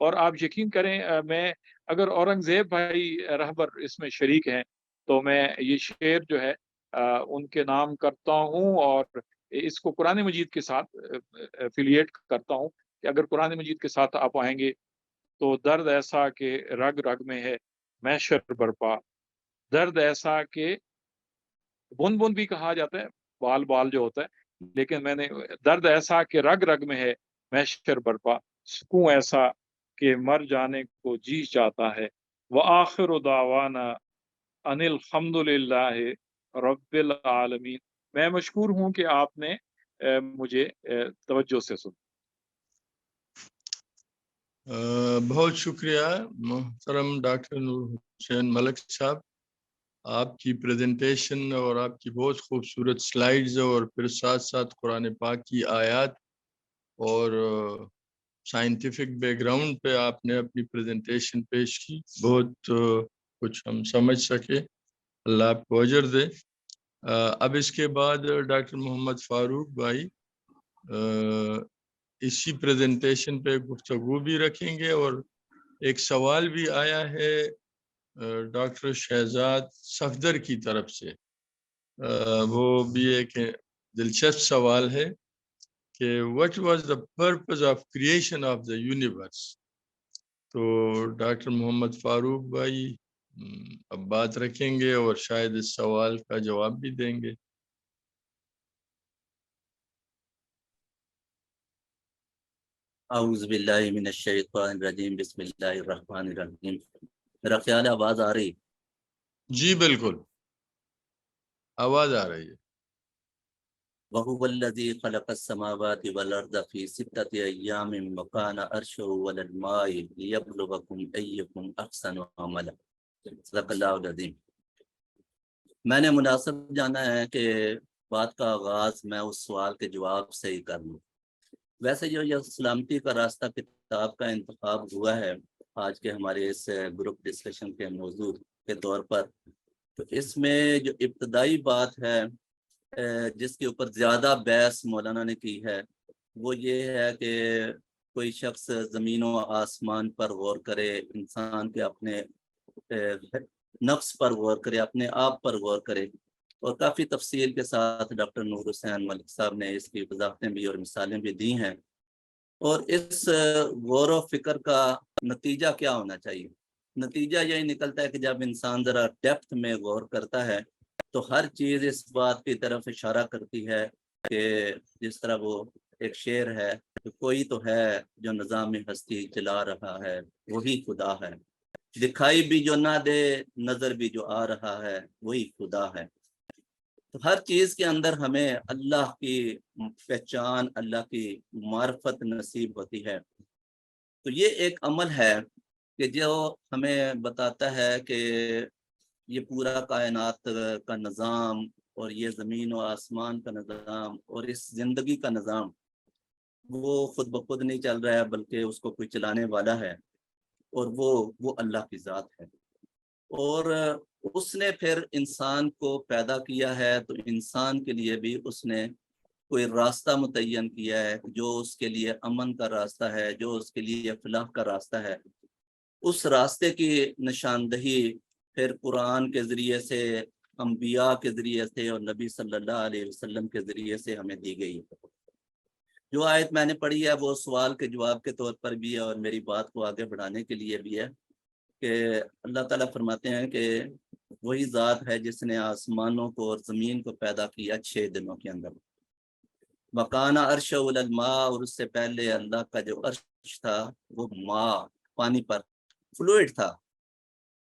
اور آپ یقین کریں, میں اگر اورنگزیب بھائی رہبر اس میں شریک ہیں تو میں یہ شعر جو ہے ان کے نام کرتا ہوں, اور اس کو قرآن مجید کے ساتھ ایفیلیٹ کرتا ہوں کہ اگر قرآن مجید کے ساتھ آپ آئیں گے تو درد ایسا کہ رگ رگ میں ہے محشر برپا, درد ایسا کہ بن بن بھی کہا جاتا ہے, بال بال جو ہوتا ہے, لیکن میں نے درد ایسا کہ رگ رگ میں ہے محشر برپا, سکون ایسا کہ مر جانے کو جی چاہتا ہے. وآخر دعوانا ان الحمد للہ رب العالمین. میں مشکور ہوں کہ آپ نے مجھے توجہ سے سنا. بہت شکریہ محترم ڈاکٹر نور حسین ملک صاحب, آپ کی پریزنٹیشن اور آپ کی بہت خوبصورت سلائیڈز, اور پھر ساتھ ساتھ قرآن پاک کی آیات اور سائنٹیفک بیک گراؤنڈ پہ آپ نے اپنی پریزنٹیشن پیش کی. بہت کچھ ہم سمجھ سکے, اللہ آپ کو اجر دے. اب اس کے بعد ڈاکٹر محمد فاروق بھائی اسی پریزنٹیشن پہ گفتگو بھی رکھیں گے, اور ایک سوال بھی آیا ہے ڈاکٹر شہزاد صفدر کی طرف سے. وہ بھی ایک دلچسپ سوال ہے کہ what was the purpose of creation of the universe. تو ڈاکٹر محمد فاروق بھائی اب بات رکھیں گے اور شاید اس سوال کا جواب بھی دیں گے. اعوذ باللہ من الشیطان الرجیم, بسم اللہ الرحمن الرحیم. میرا خیال ہے آواز آ رہی؟ جی بالکل آواز آ رہی ہے. وَهُوَ الَّذِي خَلَقَ السَّمَاوَاتِ وَالْأَرْضَ فِي سِتَّةِ أَيَّامٍ وَكَانَ عَرْشُهُ عَلَى الْمَاءِ لِيَبْلُوَكُمْ أَيُّكُمْ أَحْسَنُ عَمَلًا. صدق اللہ العظیم. میں نے مناسب جانا ہے کہ بات کا آغاز میں اس سوال کے جواب سے ہی کر لوں. ویسے جو یہ سلامتی کا راستہ کتاب کا انتخاب ہوا ہے آج کے ہمارے اس گروپ ڈسکشن کے موضوع کے طور پر, تو اس میں جو ابتدائی بات ہے جس کے اوپر زیادہ بحث مولانا نے کی ہے وہ یہ ہے کہ کوئی شخص زمین و آسمان پر غور کرے, انسان کے اپنے نفس پر غور کرے, اپنے آپ پر غور کرے. اور کافی تفصیل کے ساتھ ڈاکٹر نور حسین ملک صاحب نے اس کی وضاحتیں بھی اور مثالیں بھی دی ہیں. اور اس غور و فکر کا نتیجہ کیا ہونا چاہیے؟ نتیجہ یہی نکلتا ہے کہ جب انسان ذرا ڈیپتھ میں غور کرتا ہے تو ہر چیز اس بات کی طرف اشارہ کرتی ہے کہ جس طرح وہ ایک شعر ہے کہ کوئی تو ہے جو نظام ہستی چلا رہا ہے, وہی خدا ہے. دکھائی بھی جو نہ دے, نظر بھی جو آ رہا ہے, وہی خدا ہے. تو ہر چیز کے اندر ہمیں اللہ کی پہچان، اللہ کی معرفت نصیب ہوتی ہے۔ تو یہ ایک عمل ہے کہ جو ہمیں بتاتا ہے کہ یہ پورا کائنات کا نظام اور یہ زمین و آسمان کا نظام اور اس زندگی کا نظام وہ خود بخود نہیں چل رہا ہے، بلکہ اس کو کوئی چلانے والا ہے، اور وہ اللہ کی ذات ہے۔ اور اس نے پھر انسان کو پیدا کیا ہے، تو انسان کے لیے بھی اس نے کوئی راستہ متعین کیا ہے جو اس کے لیے امن کا راستہ ہے، جو اس کے لیے فلاح کا راستہ ہے۔ اس راستے کی نشاندہی پھر قرآن کے ذریعے سے، انبیاء کے ذریعے سے اور نبی صلی اللہ علیہ وسلم کے ذریعے سے ہمیں دی گئی ہے۔ جو آیت میں نے پڑھی ہے وہ سوال کے جواب کے طور پر بھی ہے اور میری بات کو آگے بڑھانے کے لیے بھی ہے کہ اللہ تعالیٰ فرماتے ہیں کہ وہی ذات ہے جس نے آسمانوں کو اور زمین کو پیدا کیا 6 دنوں کے اندر۔ مکانہ عرش الماء، اور اس سے پہلے اللہ کا جو عرش تھا وہ ماء، پانی پر فلوئڈ تھا۔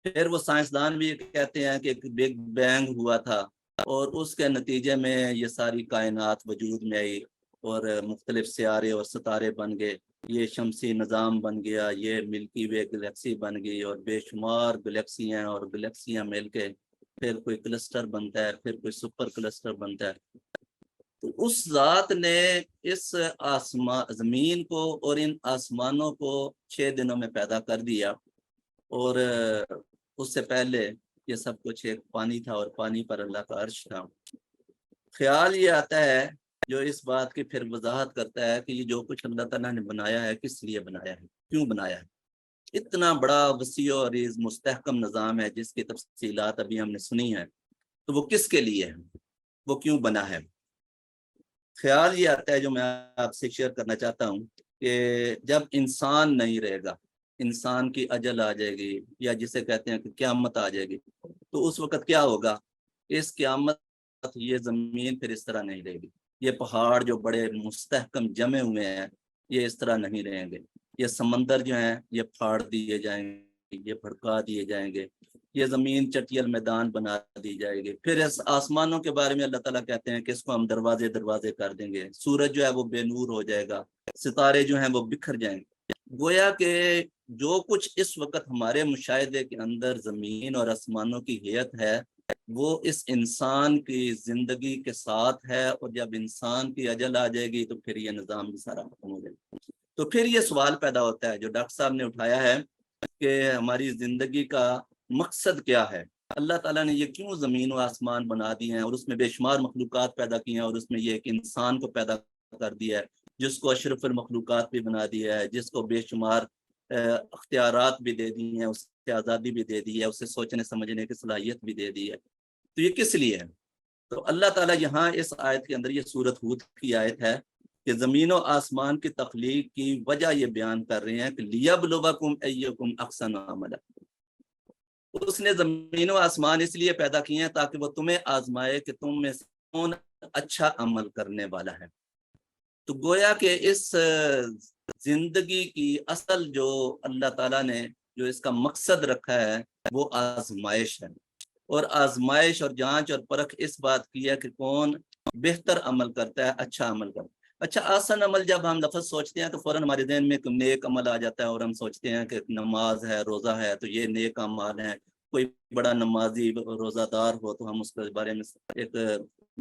پھر وہ سائنسدان بھی کہتے ہیں کہ ایک بگ بینگ ہوا تھا اور اس کے نتیجے میں یہ ساری کائنات وجود میں آئی اور مختلف سیارے اور ستارے بن گئے، یہ شمسی نظام بن گیا، یہ ملکی وے گلیکسی بن گئی اور بے شمار گلیکسیاں اور گلیکسیاں مل کے پھر کوئی کلسٹر بنتا ہے، پھر کوئی سپر کلسٹر بنتا ہے۔ تو اس ذات نے اس زمین کو اور ان آسمانوں کو 6 دنوں میں پیدا کر دیا، اور اس سے پہلے یہ سب کچھ ایک پانی تھا اور پانی پر اللہ کا عرش تھا۔ خیال یہ آتا ہے جو اس بات کی پھر وضاحت کرتا ہے کہ یہ جو کچھ اللہ تعالیٰ نے بنایا ہے کس لیے بنایا ہے، کیوں بنایا ہے۔ اتنا بڑا وسیع اور عریض مستحکم نظام ہے جس کی تفصیلات ابھی ہم نے سنی ہیں، تو وہ کس کے لیے ہے، وہ کیوں بنا ہے۔ خیال یہ آتا ہے جو میں آپ سے شیئر کرنا چاہتا ہوں کہ جب انسان نہیں رہے گا، انسان کی اجل آ جائے گی، یا جسے کہتے ہیں کہ قیامت آ جائے گی، تو اس وقت کیا ہوگا۔ اس قیامت یہ زمین پھر اس طرح نہیں رہے گی، یہ پہاڑ جو بڑے مستحکم جمے ہوئے ہیں یہ اس طرح نہیں رہیں گے، یہ سمندر جو ہیں یہ پھاڑ دیے جائیں گے، یہ بھڑکا دیے جائیں گے، یہ زمین چٹیل میدان بنا دی جائے گی۔ پھر اس آسمانوں کے بارے میں اللہ تعالیٰ کہتے ہیں کہ اس کو ہم دروازے کر دیں گے، سورج جو ہے وہ بے نور ہو جائے گا، ستارے جو ہیں وہ بکھر جائیں گے۔ گویا کہ جو کچھ اس وقت ہمارے مشاہدے کے اندر زمین اور آسمانوں کی ہیئت ہے وہ اس انسان کی زندگی کے ساتھ ہے، اور جب انسان کی اجل آ جائے گی تو پھر یہ نظام بھی سارا ختم ہو جائے گا۔ تو پھر یہ سوال پیدا ہوتا ہے جو ڈاکٹر صاحب نے اٹھایا ہے کہ ہماری زندگی کا مقصد کیا ہے، اللہ تعالیٰ نے یہ کیوں زمین و آسمان بنا دی ہیں اور اس میں بے شمار مخلوقات پیدا کی ہیں، اور اس میں یہ ایک انسان کو پیدا کر دیا ہے جس کو اشرف المخلوقات بھی بنا دیا ہے، جس کو بے شمار اختیارات بھی دے دی ہیں، اس سے آزادی بھی دے دی ہے، اسے سوچنے سمجھنے کی صلاحیت بھی دے دی ہے۔ تو یہ کس لیے ہے؟ تو اللہ تعالیٰ یہاں اس آیت کے اندر، یہ سورۃ ہود کی آیت ہے کہ زمین و آسمان کی تخلیق کی وجہ یہ بیان کر رہے ہیں کہ لیبلوکم ایکم احسن عملا۔ اس نے زمین و آسمان اس لیے پیدا کیے ہیں تاکہ وہ تمہیں آزمائے کہ تم میں سے کون اچھا عمل کرنے والا ہے۔ تو گویا کہ اس زندگی کی اصل جو اللہ تعالیٰ نے جو اس کا مقصد رکھا ہے وہ آزمائش ہے، اور آزمائش اور جانچ اور پرکھ اس بات کی ہے کہ کون بہتر عمل کرتا ہے، اچھا عمل کرتا ہے۔ اچھا، آسن عمل جب ہم لفظ سوچتے ہیں تو فوراً ہمارے ذہن میں نیک عمل آ جاتا ہے، اور ہم سوچتے ہیں کہ نماز ہے، روزہ ہے، تو یہ نیک عمل ہے۔ کوئی بڑا نمازی روزہ دار ہو تو ہم اس کے بارے میں ایک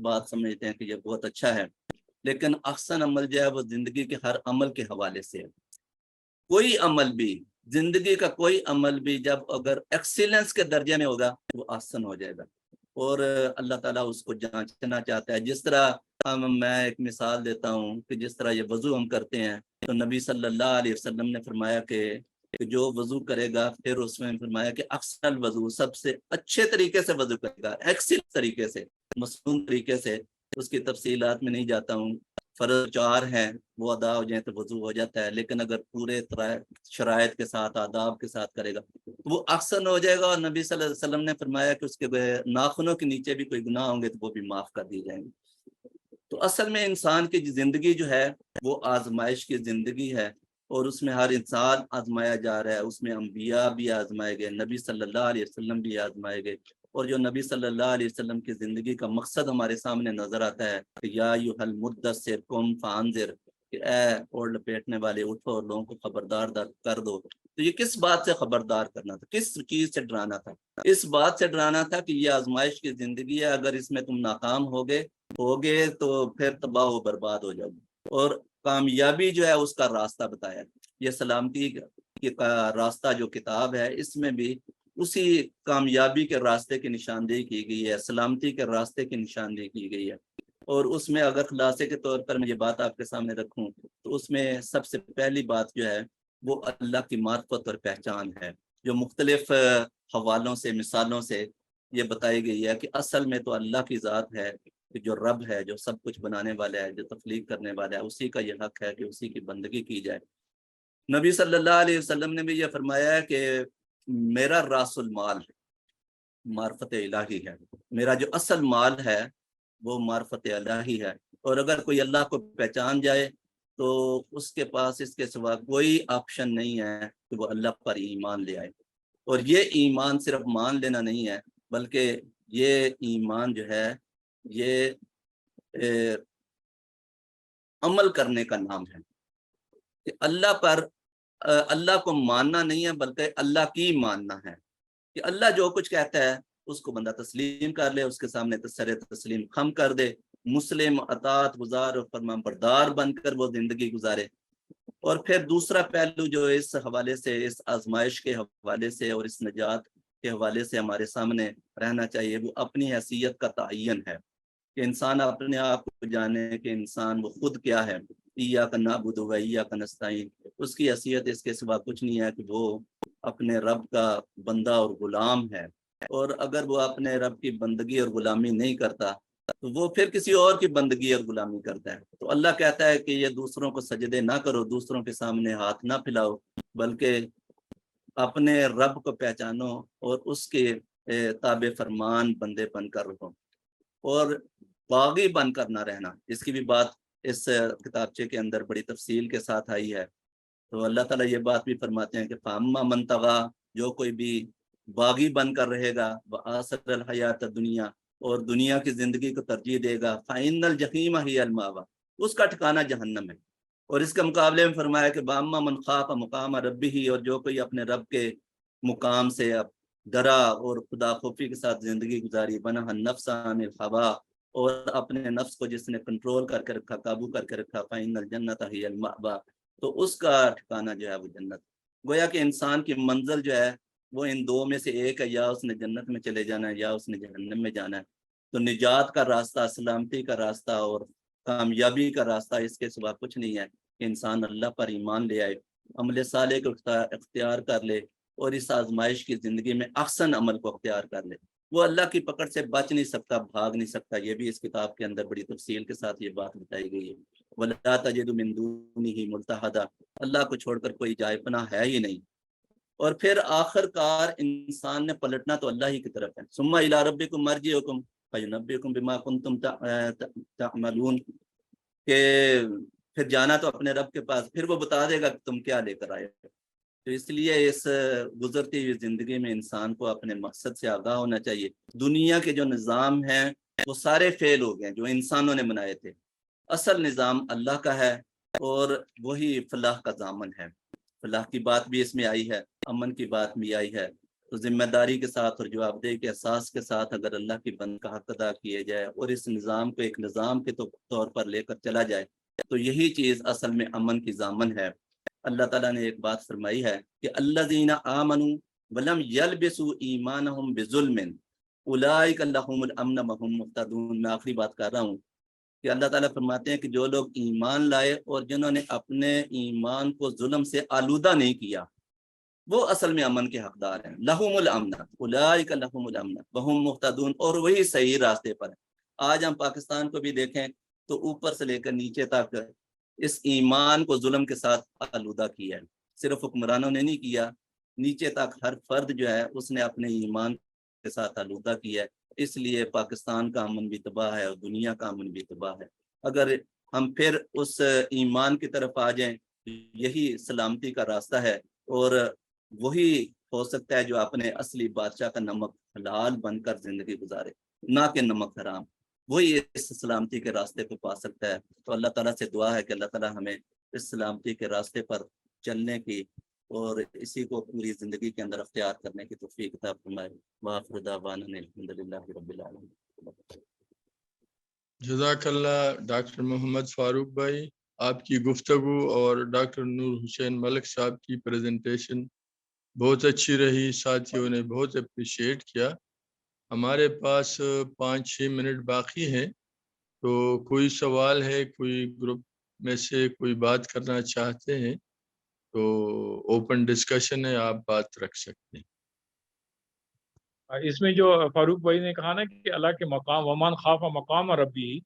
بات سمجھتے ہیں کہ یہ بہت اچھا ہے، لیکن احسن عمل جو ہے وہ زندگی کے ہر عمل کے حوالے سے ہے۔ کوئی عمل بھی، زندگی کا کوئی عمل بھی جب اگر ایکسیلنس کے درجے میں ہوگا وہ احسن ہو جائے گا، اور اللہ تعالیٰ اس کو جانچنا چاہتا ہے۔ جس طرح میں ایک مثال دیتا ہوں کہ جس طرح یہ وضو ہم کرتے ہیں، تو نبی صلی اللہ علیہ وسلم نے فرمایا کہ جو وضو کرے گا، پھر اس میں فرمایا کہ احسن الوضو، سب سے اچھے طریقے سے وضو کرے گا، ایکسیلنٹ طریقے سے، مصنون طریقے سے۔ اس کی تفصیلات میں نہیں جاتا ہوں، فرض 4 ہیں وہ ادا ہو جائیں تو وضو ہو جاتا ہے، لیکن اگر پورے شرائط کے ساتھ، آداب کے ساتھ کرے گا تو وہ احسن ہو جائے گا۔ اور نبی صلی اللہ علیہ وسلم نے فرمایا کہ اس کے ناخنوں کے نیچے بھی کوئی گناہ ہوں گے تو وہ بھی معاف کر دی جائیں گے۔ تو اصل میں انسان کی زندگی جو ہے وہ آزمائش کی زندگی ہے، اور اس میں ہر انسان آزمایا جا رہا ہے۔ اس میں انبیاء بھی آزمائے گئے، نبی صلی اللہ علیہ وسلم بھی آزمائے گئے، اور جو نبی صلی اللہ علیہ وسلم کی زندگی کا مقصد ہمارے سامنے نظر آتا ہے کہ یا ایھا المدثر قم فانذر، کہ اے اوڑھ لپیٹنے والے اٹھو اور لوگوں کو خبردار کر دو۔ تو یہ کس بات سے خبردار کرنا تھا، کس چیز سے ڈرانا تھا؟ اس بات سے ڈرانا تھا کہ یہ آزمائش کی زندگی ہے، اگر اس میں تم ناکام ہوگے تو پھر تباہ و برباد ہو جاؤ گے، اور کامیابی جو ہے اس کا راستہ بتایا۔ یہ سلامتی کا راستہ جو کتاب ہے، اس میں بھی اسی کامیابی کے راستے کی نشاندہی کی گئی ہے، سلامتی کے راستے کی نشاندہی کی گئی ہے۔ اور اس میں اگر خلاصے کے طور پر میں یہ بات آپ کے سامنے رکھوں تو اس میں سب سے پہلی بات جو ہے وہ اللہ کی معرفت اور پہچان ہے، جو مختلف حوالوں سے، مثالوں سے یہ بتائی گئی ہے کہ اصل میں تو اللہ کی ذات ہے، کہ جو رب ہے، جو سب کچھ بنانے والا ہے، جو تخلیق کرنے والا ہے، اسی کا یہ حق ہے کہ اسی کی بندگی کی جائے۔ نبی صلی اللہ علیہ وسلم نے بھی یہ فرمایا ہے کہ میرا راس المال معرفت الہی ہے، میرا جو اصل مال ہے وہ معرفت الہی ہے، اور اگر کوئی اللہ کو پہچان جائے تو اس کے پاس اس کے سوا کوئی آپشن نہیں ہے کہ وہ اللہ پر ایمان لے آئے۔ اور یہ ایمان صرف مان لینا نہیں ہے، بلکہ یہ ایمان جو ہے یہ عمل کرنے کا نام ہے، کہ اللہ کو ماننا نہیں ہے بلکہ اللہ کی ماننا ہے، کہ اللہ جو کچھ کہتا ہے اس کو بندہ تسلیم کر لے، اس کے سامنے سر تسلیم خم کر دے، مسلم، اطاعت گزار اور فرمان بردار بن کر وہ زندگی گزارے۔ اور پھر دوسرا پہلو جو اس حوالے سے، اس آزمائش کے حوالے سے اور اس نجات کے حوالے سے ہمارے سامنے رہنا چاہیے، وہ اپنی حیثیت کا تعین ہے، کہ انسان اپنے آپ کو جانے کہ انسان وہ خود کیا ہے۔ ایاک نعبد و ایاک نستعین، اس کی حیثیت اس کے سوا کچھ نہیں ہے کہ وہ اپنے رب کا بندہ اور غلام ہے، اور اگر وہ اپنے رب کی بندگی اور غلامی نہیں کرتا تو وہ پھر کسی اور کی بندگی اور غلامی کرتا ہے۔ تو اللہ کہتا ہے کہ یہ دوسروں کو سجدے نہ کرو، دوسروں کے سامنے ہاتھ نہ پھیلاؤ، بلکہ اپنے رب کو پہچانو اور اس کے تابع فرمان بندے بن کر رہو، اور باغی بن کر نہ رہنا۔ اس کی بھی بات اس کتابچے کے اندر بڑی تفصیل کے ساتھ آئی ہے۔ تو اللہ تعالیٰ یہ بات بھی فرماتے ہیں کہ فاما من طغی، جو کوئی بھی باغی بن کر رہے گا، وآثر الحیات الدنیا، اور دنیا کی زندگی کو ترجیح دے گا، فإن الجحیم ہی المأوی، اس کا ٹھکانہ جہنم ہے۔ اور اس کے مقابلے میں فرمایا کہ واما من خاف مقام ربہ، اور جو کوئی اپنے رب کے مقام سے ڈرا اور خدا خوفی کے ساتھ زندگی گزاری، ونہا النفس عن الہوی، اور اپنے نفس کو جس نے کنٹرول کر کے رکھا، قابو کر کے رکھا، فإن الجنۃ ہی المأوی، تو اس کا ٹھکانہ جو ہے وہ جنت۔ گویا کہ انسان کی منزل جو ہے وہ ان دو میں سے ایک ہے، یا اس نے جنت میں چلے جانا ہے یا اس نے جہنم میں جانا ہے۔ تو نجات کا راستہ، سلامتی کا راستہ اور کامیابی کا راستہ اس کے سوا کچھ نہیں ہے کہ انسان اللہ پر ایمان لے آئے، عمل صالح کو اختیار کر لے، اور اس آزمائش کی زندگی میں احسن عمل کو اختیار کر لے۔ وہ اللہ کی پکڑ سے بچ نہیں سکتا، بھاگ نہیں سکتا۔ یہ بھی اس کتاب کے اندر بڑی تفصیل کے ساتھ یہ بات بتائی گئی ہے۔ وَلَا تَجِدُ مِن دُونِهِ مُلْتَحَدًا، اللہ کو چھوڑ کر کوئی جائے پناہ ہے ہی نہیں۔ اور پھر آخر کار انسان نے پلٹنا تو اللہ ہی کی طرف ہے۔ ثُمَّ إِلَىٰ رَبِّكُمْ مَرْجِعُكُمْ فَيُنَبِّئُكُم بِمَا كُنتُمْ تَعْمَلُونَ، کہ پھر جانا تو اپنے رب کے پاس، پھر وہ بتا دے گا کہ تم کیا لے کر آئے ہو۔ تو اس لیے اس گزرتی ہوئی زندگی میں انسان کو اپنے مقصد سے آگاہ ہونا چاہیے۔ دنیا کے جو نظام ہیں وہ سارے فیل ہو گئے جو انسانوں نے بنائے تھے۔ اصل نظام اللہ کا ہے، اور وہی فلاح کا ضامن ہے۔ فلاح کی بات بھی اس میں آئی ہے، امن کی بات بھی آئی ہے۔ تو ذمہ داری کے ساتھ اور جوابدہی کے احساس کے ساتھ اگر اللہ کی بند کا حق ادا کیے جائے اور اس نظام کو ایک نظام کے طور پر لے کر چلا جائے تو یہی چیز اصل میں امن کی ضامن ہے۔ اللہ تعالیٰ نے ایک بات فرمائی ہے کہ الذین آمنوا ولم یلبسوا ایمانہم بظلم اولئک لہم الامن وہم مہتدون۔ میں آخری بات کر رہا ہوں کہ اللہ تعالیٰ فرماتے ہیں کہ جو لوگ ایمان لائے اور جنہوں نے اپنے ایمان کو ظلم سے آلودہ نہیں کیا، وہ اصل میں امن کے حقدار ہیں۔ لہم الامن اولئک لہم الامن وہم مہتدون، اور وہی صحیح راستے پر ہیں۔ آج ہم پاکستان کو بھی دیکھیں تو اوپر سے لے کر نیچے تک اس ایمان کو ظلم کے ساتھ آلودہ کیا ہے۔ صرف حکمرانوں نے نہیں کیا، نیچے تک ہر فرد جو ہے اس نے اپنے ایمان کے ساتھ آلودہ کیا ہے۔ اس لیے پاکستان کا امن بھی تباہ ہے اور دنیا کا امن بھی تباہ ہے۔ اگر ہم پھر اس ایمان کی طرف آ جائیں، یہی سلامتی کا راستہ ہے، اور وہی ہو سکتا ہے جو اپنے اصلی بادشاہ کا نمک حلال بن کر زندگی گزارے، نہ کہ نمک حرام، وہی اس سلامتی کے راستے کو پا سکتا ہے۔ تو اللہ تعالیٰ سے دعا ہے کہ اللہ تعالیٰ ہمیں اس سلامتی کے راستے پر چلنے کی اور اسی کو پوری زندگی کے اندر اختیار کرنے کی توفیق عطا فرمائے۔ وآخر دعوانا الحمدللہ رب العالمین۔ جزاک اللہ ڈاکٹر محمد فاروق بھائی، آپ کی گفتگو اور ڈاکٹر نور حسین ملک صاحب کی پریزنٹیشن بہت اچھی رہی، ساتھیوں نے بہت اپریشیٹ کیا۔ ہمارے پاس 5-6 منٹ باقی ہیں، تو کوئی سوال ہے، کوئی گروپ میں سے کوئی بات کرنا چاہتے ہیں تو اوپن ڈسکشن ہے، آپ بات رکھ سکتے ہیں۔ اس میں جو فاروق بھائی نے کہا نا کہ اللہ کے مقام، ومن خاف مقام ربی،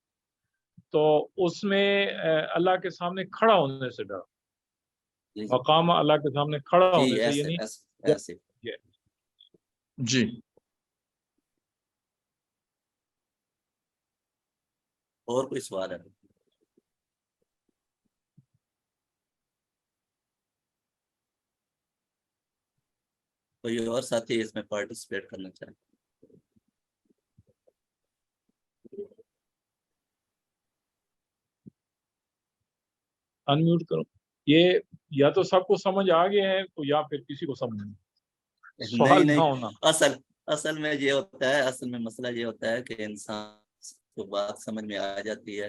تو اس میں اللہ کے سامنے کھڑا ہونے سے ڈر، مقام اللہ کے سامنے کھڑا ہونے سے، یعنی ایسے جی اور کوئی سوال ہے؟ کوئی اور ساتھی اس میں پارٹیسپیٹ کرنا چاہے؟ انمیوٹ کرو۔ یہ یا تو سب کو سمجھ آ گئے ہیں تو یا پھر کسی کو سمجھ نہیں، سوال نہ ہونا۔ اصل میں یہ ہوتا ہے، اصل میں مسئلہ یہ ہوتا ہے کہ انسان کو بات سمجھ میں آ جاتی ہے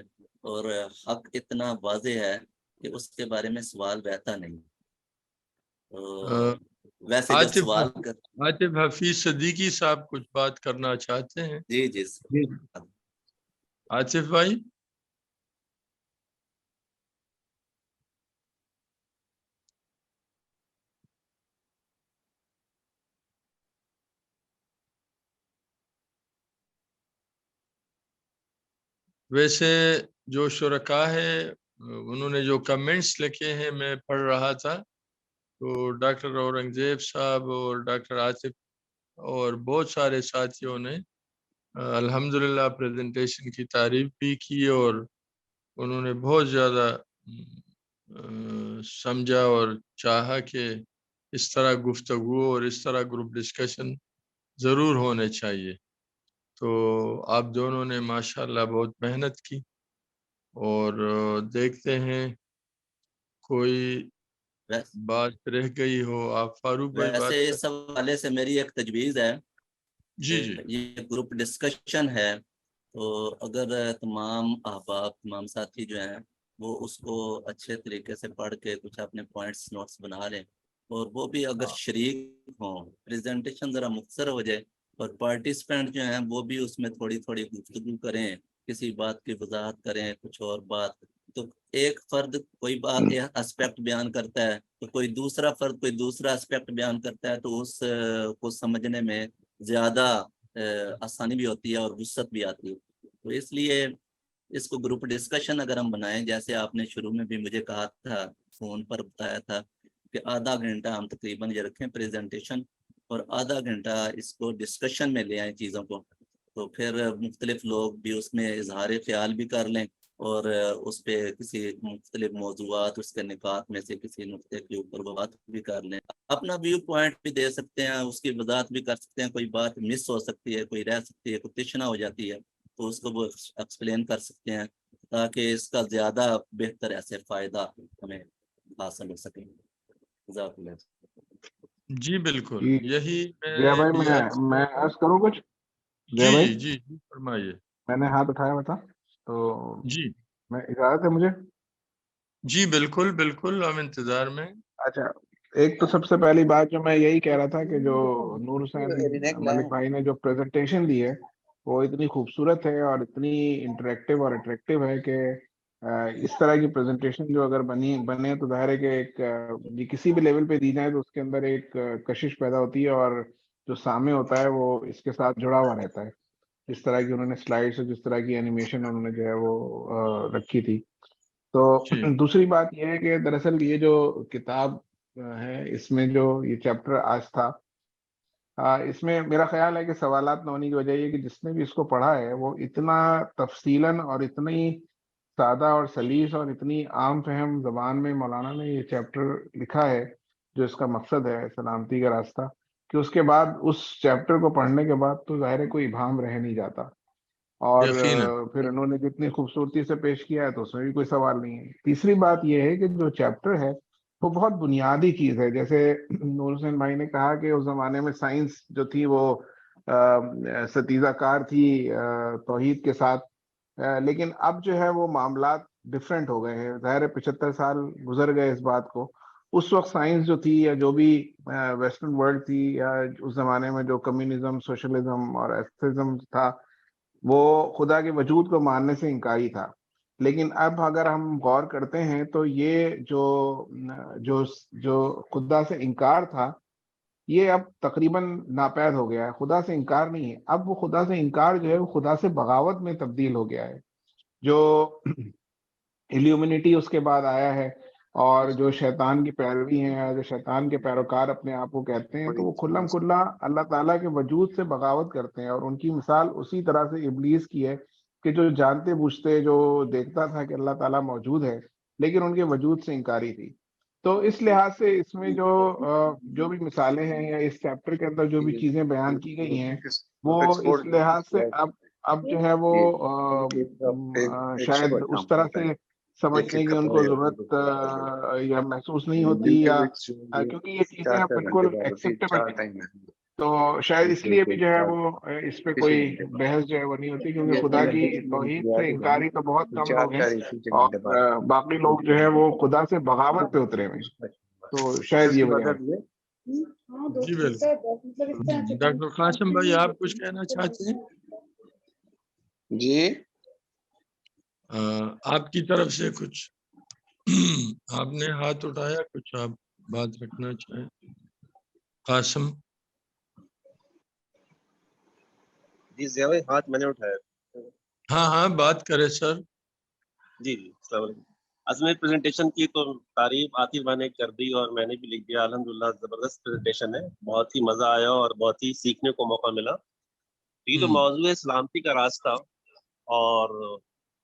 اور حق اتنا واضح ہے کہ اس کے بارے میں سوال رہتا نہیں۔ ویسے جب سوال عاطف حفیظ صدیقی صاحب کچھ بات کرنا چاہتے ہیں؟ جی عاطف بھائی۔ ویسے جو شرکاء ہے انہوں نے جو کمنٹس لکھے ہیں میں پڑھ رہا تھا، تو ڈاکٹر اورنگزیب صاحب اور ڈاکٹر عاطف اور بہت سارے ساتھیوں نے الحمدللہ پریزنٹیشن کی تعریف بھی کی، اور انہوں نے بہت زیادہ سمجھا اور چاہا کہ اس طرح گفتگو اور اس طرح گروپ ڈسکشن ضرور ہونے چاہیے۔ تو آپ دونوں نے ماشاءاللہ بہت محنت کی، اور دیکھتے ہیں کوئی بات رہ گئی ہو۔ آپ فاروق بھائی بات ویسے اس حوالے سے میری ایک تجویز ہے، جی یہ گروپ ڈسکشن ہے، تو اگر تمام احباب، تمام ساتھی جو ہیں وہ اس کو اچھے طریقے سے پڑھ کے کچھ اپنے پوائنٹس نوٹس بنا لیں، اور وہ بھی اگر شریک ہوں، پریزنٹیشن ذرا مختصر ہو جائے اور پارٹیسپینٹ جو ہیں وہ بھی اس میں تھوڑی تھوڑی گفتگو کریں، کسی بات کی وضاحت کریں، کچھ اور بات، تو ایک فرد کوئی بات اسپیکٹ بیان کرتا ہے تو کوئی دوسرا فرد کوئی دوسرا اسپیکٹ بیان کرتا ہے، تو اس کو سمجھنے میں زیادہ آسانی بھی ہوتی ہے اور وسعت بھی آتی ہے۔ تو اس لیے اس کو گروپ ڈسکشن اگر ہم بنائیں، جیسے آپ نے شروع میں بھی مجھے کہا تھا، فون پر بتایا تھا کہ آدھا گھنٹہ ہم تقریباً یہ رکھیں پریزنٹیشن، اور آدھا گھنٹہ اس کو ڈسکشن میں لے آئیں چیزوں کو، تو پھر مختلف لوگ بھی اس میں اظہار خیال بھی کر لیں، اور اس پہ کسی مختلف موضوعات، اس کے نکات میں سے کسی نقطے کے اوپر بات بھی کر لیں، اپنا ویو پوائنٹ بھی دے سکتے ہیں، اس کی وضاحت بھی کر سکتے ہیں، کوئی بات مس ہو سکتی ہے، کوئی رہ سکتی ہے، کوئی تشنا ہو جاتی ہے، تو اس کو وہ ایکسپلین کر سکتے ہیں، تاکہ اس کا زیادہ بہتر ایسے فائدہ ہمیں حاصل ہو سکے۔ جزاک اللہ۔ جی بالکل، یہی ضیاء بھائی میں عرض کروں کچھ؟ ضیاء بھائی جی فرمائیے۔ میں نے ہاتھ اٹھایا ہوا تھا، تو جی میں اجازت ہے مجھے؟ جی بالکل ہم انتظار میں۔ اچھا، ایک تو سب سے پہلی بات جو میں یہی کہہ رہا تھا کہ جو نور حسین ملک بھائی نے جو پریزنٹیشن دی ہے وہ اتنی خوبصورت ہے اور اتنی انٹریکٹیو اور اٹریکٹیو ہے کہ اس طرح کی پریزنٹیشن جو اگر بنے تو ظاہر ہے کہ ایک کسی بھی لیول پہ دی جائے تو اس کے اندر ایک کشش پیدا ہوتی ہے، اور جو سامنے ہوتا ہے وہ اس کے ساتھ جڑا ہوا رہتا ہے، جس طرح کی انہوں نے سلائڈس اور جس طرح کی اینیمیشن انہوں نے جو ہے وہ رکھی تھی۔ تو دوسری بات یہ ہے کہ دراصل یہ جو کتاب ہے، اس میں جو یہ چیپٹر آج تھا، اس میں میرا خیال ہے کہ سوالات نہ ہونے کی وجہ یہ کہ جس نے بھی اس کو پڑھا ہے وہ اتنا تفصیلاً اور اتنی سادہ اور سلیس اور اتنی عام فہم زبان میں مولانا نے یہ چیپٹر لکھا ہے جو اس کا مقصد ہے، سلامتی کا راستہ، کہ اس کے بعد اس چیپٹر کو پڑھنے کے بعد تو ظاہر ہے کوئی ابہام رہ نہیں جاتا، اور پھر انہوں نے جتنی خوبصورتی سے پیش کیا ہے تو اس میں بھی کوئی سوال نہیں ہے۔ تیسری بات یہ ہے کہ جو چیپٹر ہے وہ بہت بنیادی چیز ہے، جیسے نور حسین بھائی نے کہا کہ اس زمانے میں سائنس جو تھی وہ ستیزہ کار تھی توحید کے ساتھ، لیکن اب جو ہے وہ معاملات ڈفرینٹ ہو گئے ہیں، ظاہر ہے 75 سال گزر گئے اس بات کو۔ اس وقت سائنس جو تھی یا جو بھی ویسٹرن ورلڈ تھی یا اس زمانے میں جو کمیونزم، سوشلزم اور ایتھیزم تھا، وہ خدا کے وجود کو ماننے سے انکاری تھا۔ لیکن اب اگر ہم غور کرتے ہیں تو یہ جو خدا سے انکار تھا یہ اب تقریباً ناپید ہو گیا ہے، خدا سے انکار نہیں ہے، اب وہ خدا سے انکار جو ہے وہ خدا سے بغاوت میں تبدیل ہو گیا ہے۔ جو ایلیومنیٹی اس کے بعد آیا ہے، اور جو شیطان کی پیروی ہیں، جو شیطان کے پیروکار اپنے آپ کو کہتے ہیں، تو وہ کھلم کھلا اللہ تعالیٰ کے وجود سے بغاوت کرتے ہیں، اور ان کی مثال اسی طرح سے ابلیس کی ہے کہ جو جانتے بوجھتے جو دیکھتا تھا کہ اللہ تعالیٰ موجود ہے لیکن ان کے وجود سے انکاری تھی۔ تو اس لحاظ سے اس میں جو بھی مثالیں ہیں یا اس چیپٹر کے اندر جو بھی چیزیں بیان کی گئی ہیں وہ اس لحاظ سے اب جو ہے وہ شاید اس طرح سے سمجھنے کی ان کو ضرورت یا محسوس نہیں ہوتی، یا کیونکہ یہ چیزیں اب بالکل ایکسیپٹیبل ہیں، تو شاید اس لیے بھی جو ہے وہ اس پہ کوئی بحث جو ہے وہ نہیں ہوتی، کیونکہ خدا کی توحید سے انکاری تو بہت کم لوگ ہیں، اور باقی لوگ جو ہے وہ خدا سے بغاوت پہ اترے ہوئے ہیں، تو شاید یہ وجہ ہے۔ جی بالکل۔ ڈاکٹر قاسم بھائی آپ کچھ کہنا چاہتے ہیں؟ جی آپ کی طرف سے کچھ آپ نے ہاتھ اٹھایا، کچھ آپ بات رکھنا چاہیں؟ قاسم جی ضیاء بھائی ہاتھ میں نے اٹھایا۔ ہاں بات کرے سر۔ جی السلام علیکم۔ اصل میں پریزنٹیشن کی تو تعریف عاطف بھائی نے کر دی اور میں نے بھی لکھ دیا، الحمدللہ زبردست پریزنٹیشن ہے، بہت ہی مزہ آیا اور بہت ہی سیکھنے کو موقع ملا۔ یہ تو موضوع ہے سلامتی کا راستہ، اور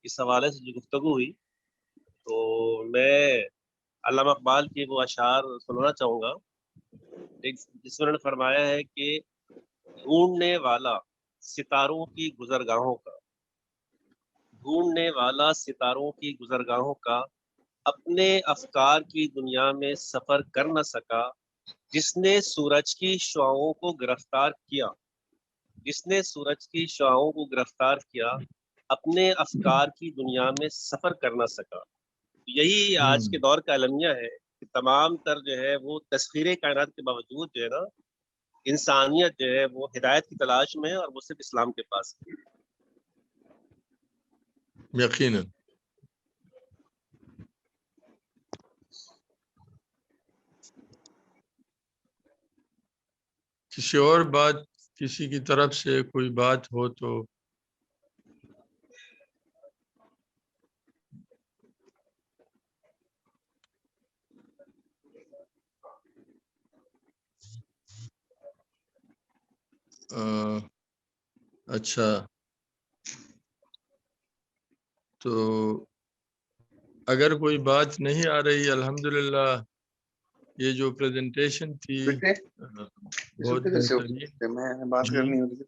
اس حوالے سے جو گفتگو ہوئی تو میں علامہ اقبال کے وہ اشعار سنانا چاہوں گا، جس میں انہوں نے فرمایا ہے کہ ڈھونڈنے والا ستاروں کی گزرگاہوں کا، ڈھونڈنے والا ستاروں کی گزرگاہوں کا، اپنے افکار کی دنیا میں سفر کر نہ سکا، جس نے سورج کی شعاعوں کو گرفتار کیا، جس نے سورج کی شعاعوں کو گرفتار کیا، اپنے افکار کی دنیا میں سفر کر نہ سکا۔ یہی آج کے دور کا المیہ ہے کہ تمام تر جو ہے وہ تسخیر کائنات کے باوجود جو ہے نا، انسانیت جو ہے وہ ہدایت کی تلاش میں ہے، اور وہ صرف اسلام کے پاس ہے۔ یقیناً۔ کسی اور بات، کسی کی طرف سے کوئی بات ہو تو اچھا، تو اگر کوئی بات نہیں آ رہی، الحمدللہ یہ جو پریزنٹیشن تھی بہت بہترین، میں بات کرنی ہوگی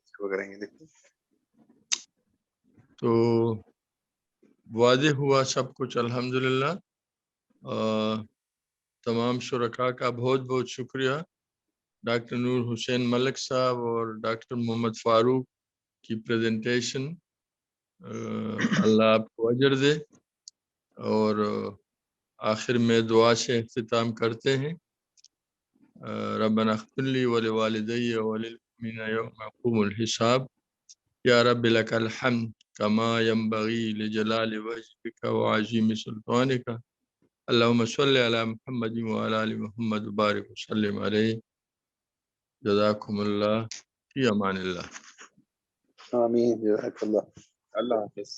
تو واضح ہوا سب کچھ الحمدللہ۔ تمام شرکاء کا بہت بہت شکریہ، ڈاکٹر نور حسین ملک صاحب اور ڈاکٹر محمد فاروق کی پریزنٹیشن، اللہ آپ کو اجر دے۔ اور آخر میں دعا سے اختتام کرتے ہیں، ربنا اغفر لی ولوالدی وللمؤمنین یوم یقوم الحساب، یا رب لک الحمد کما ينبغی لجلال وجهک وعظیم سلطانک، اللہم صل علی محمد وعلی آل محمد وبارک وسلم علیہ۔ جزاکم اللہ، فی امان اللہ۔ آمین، جزاک اللہ، اللہ حافظ۔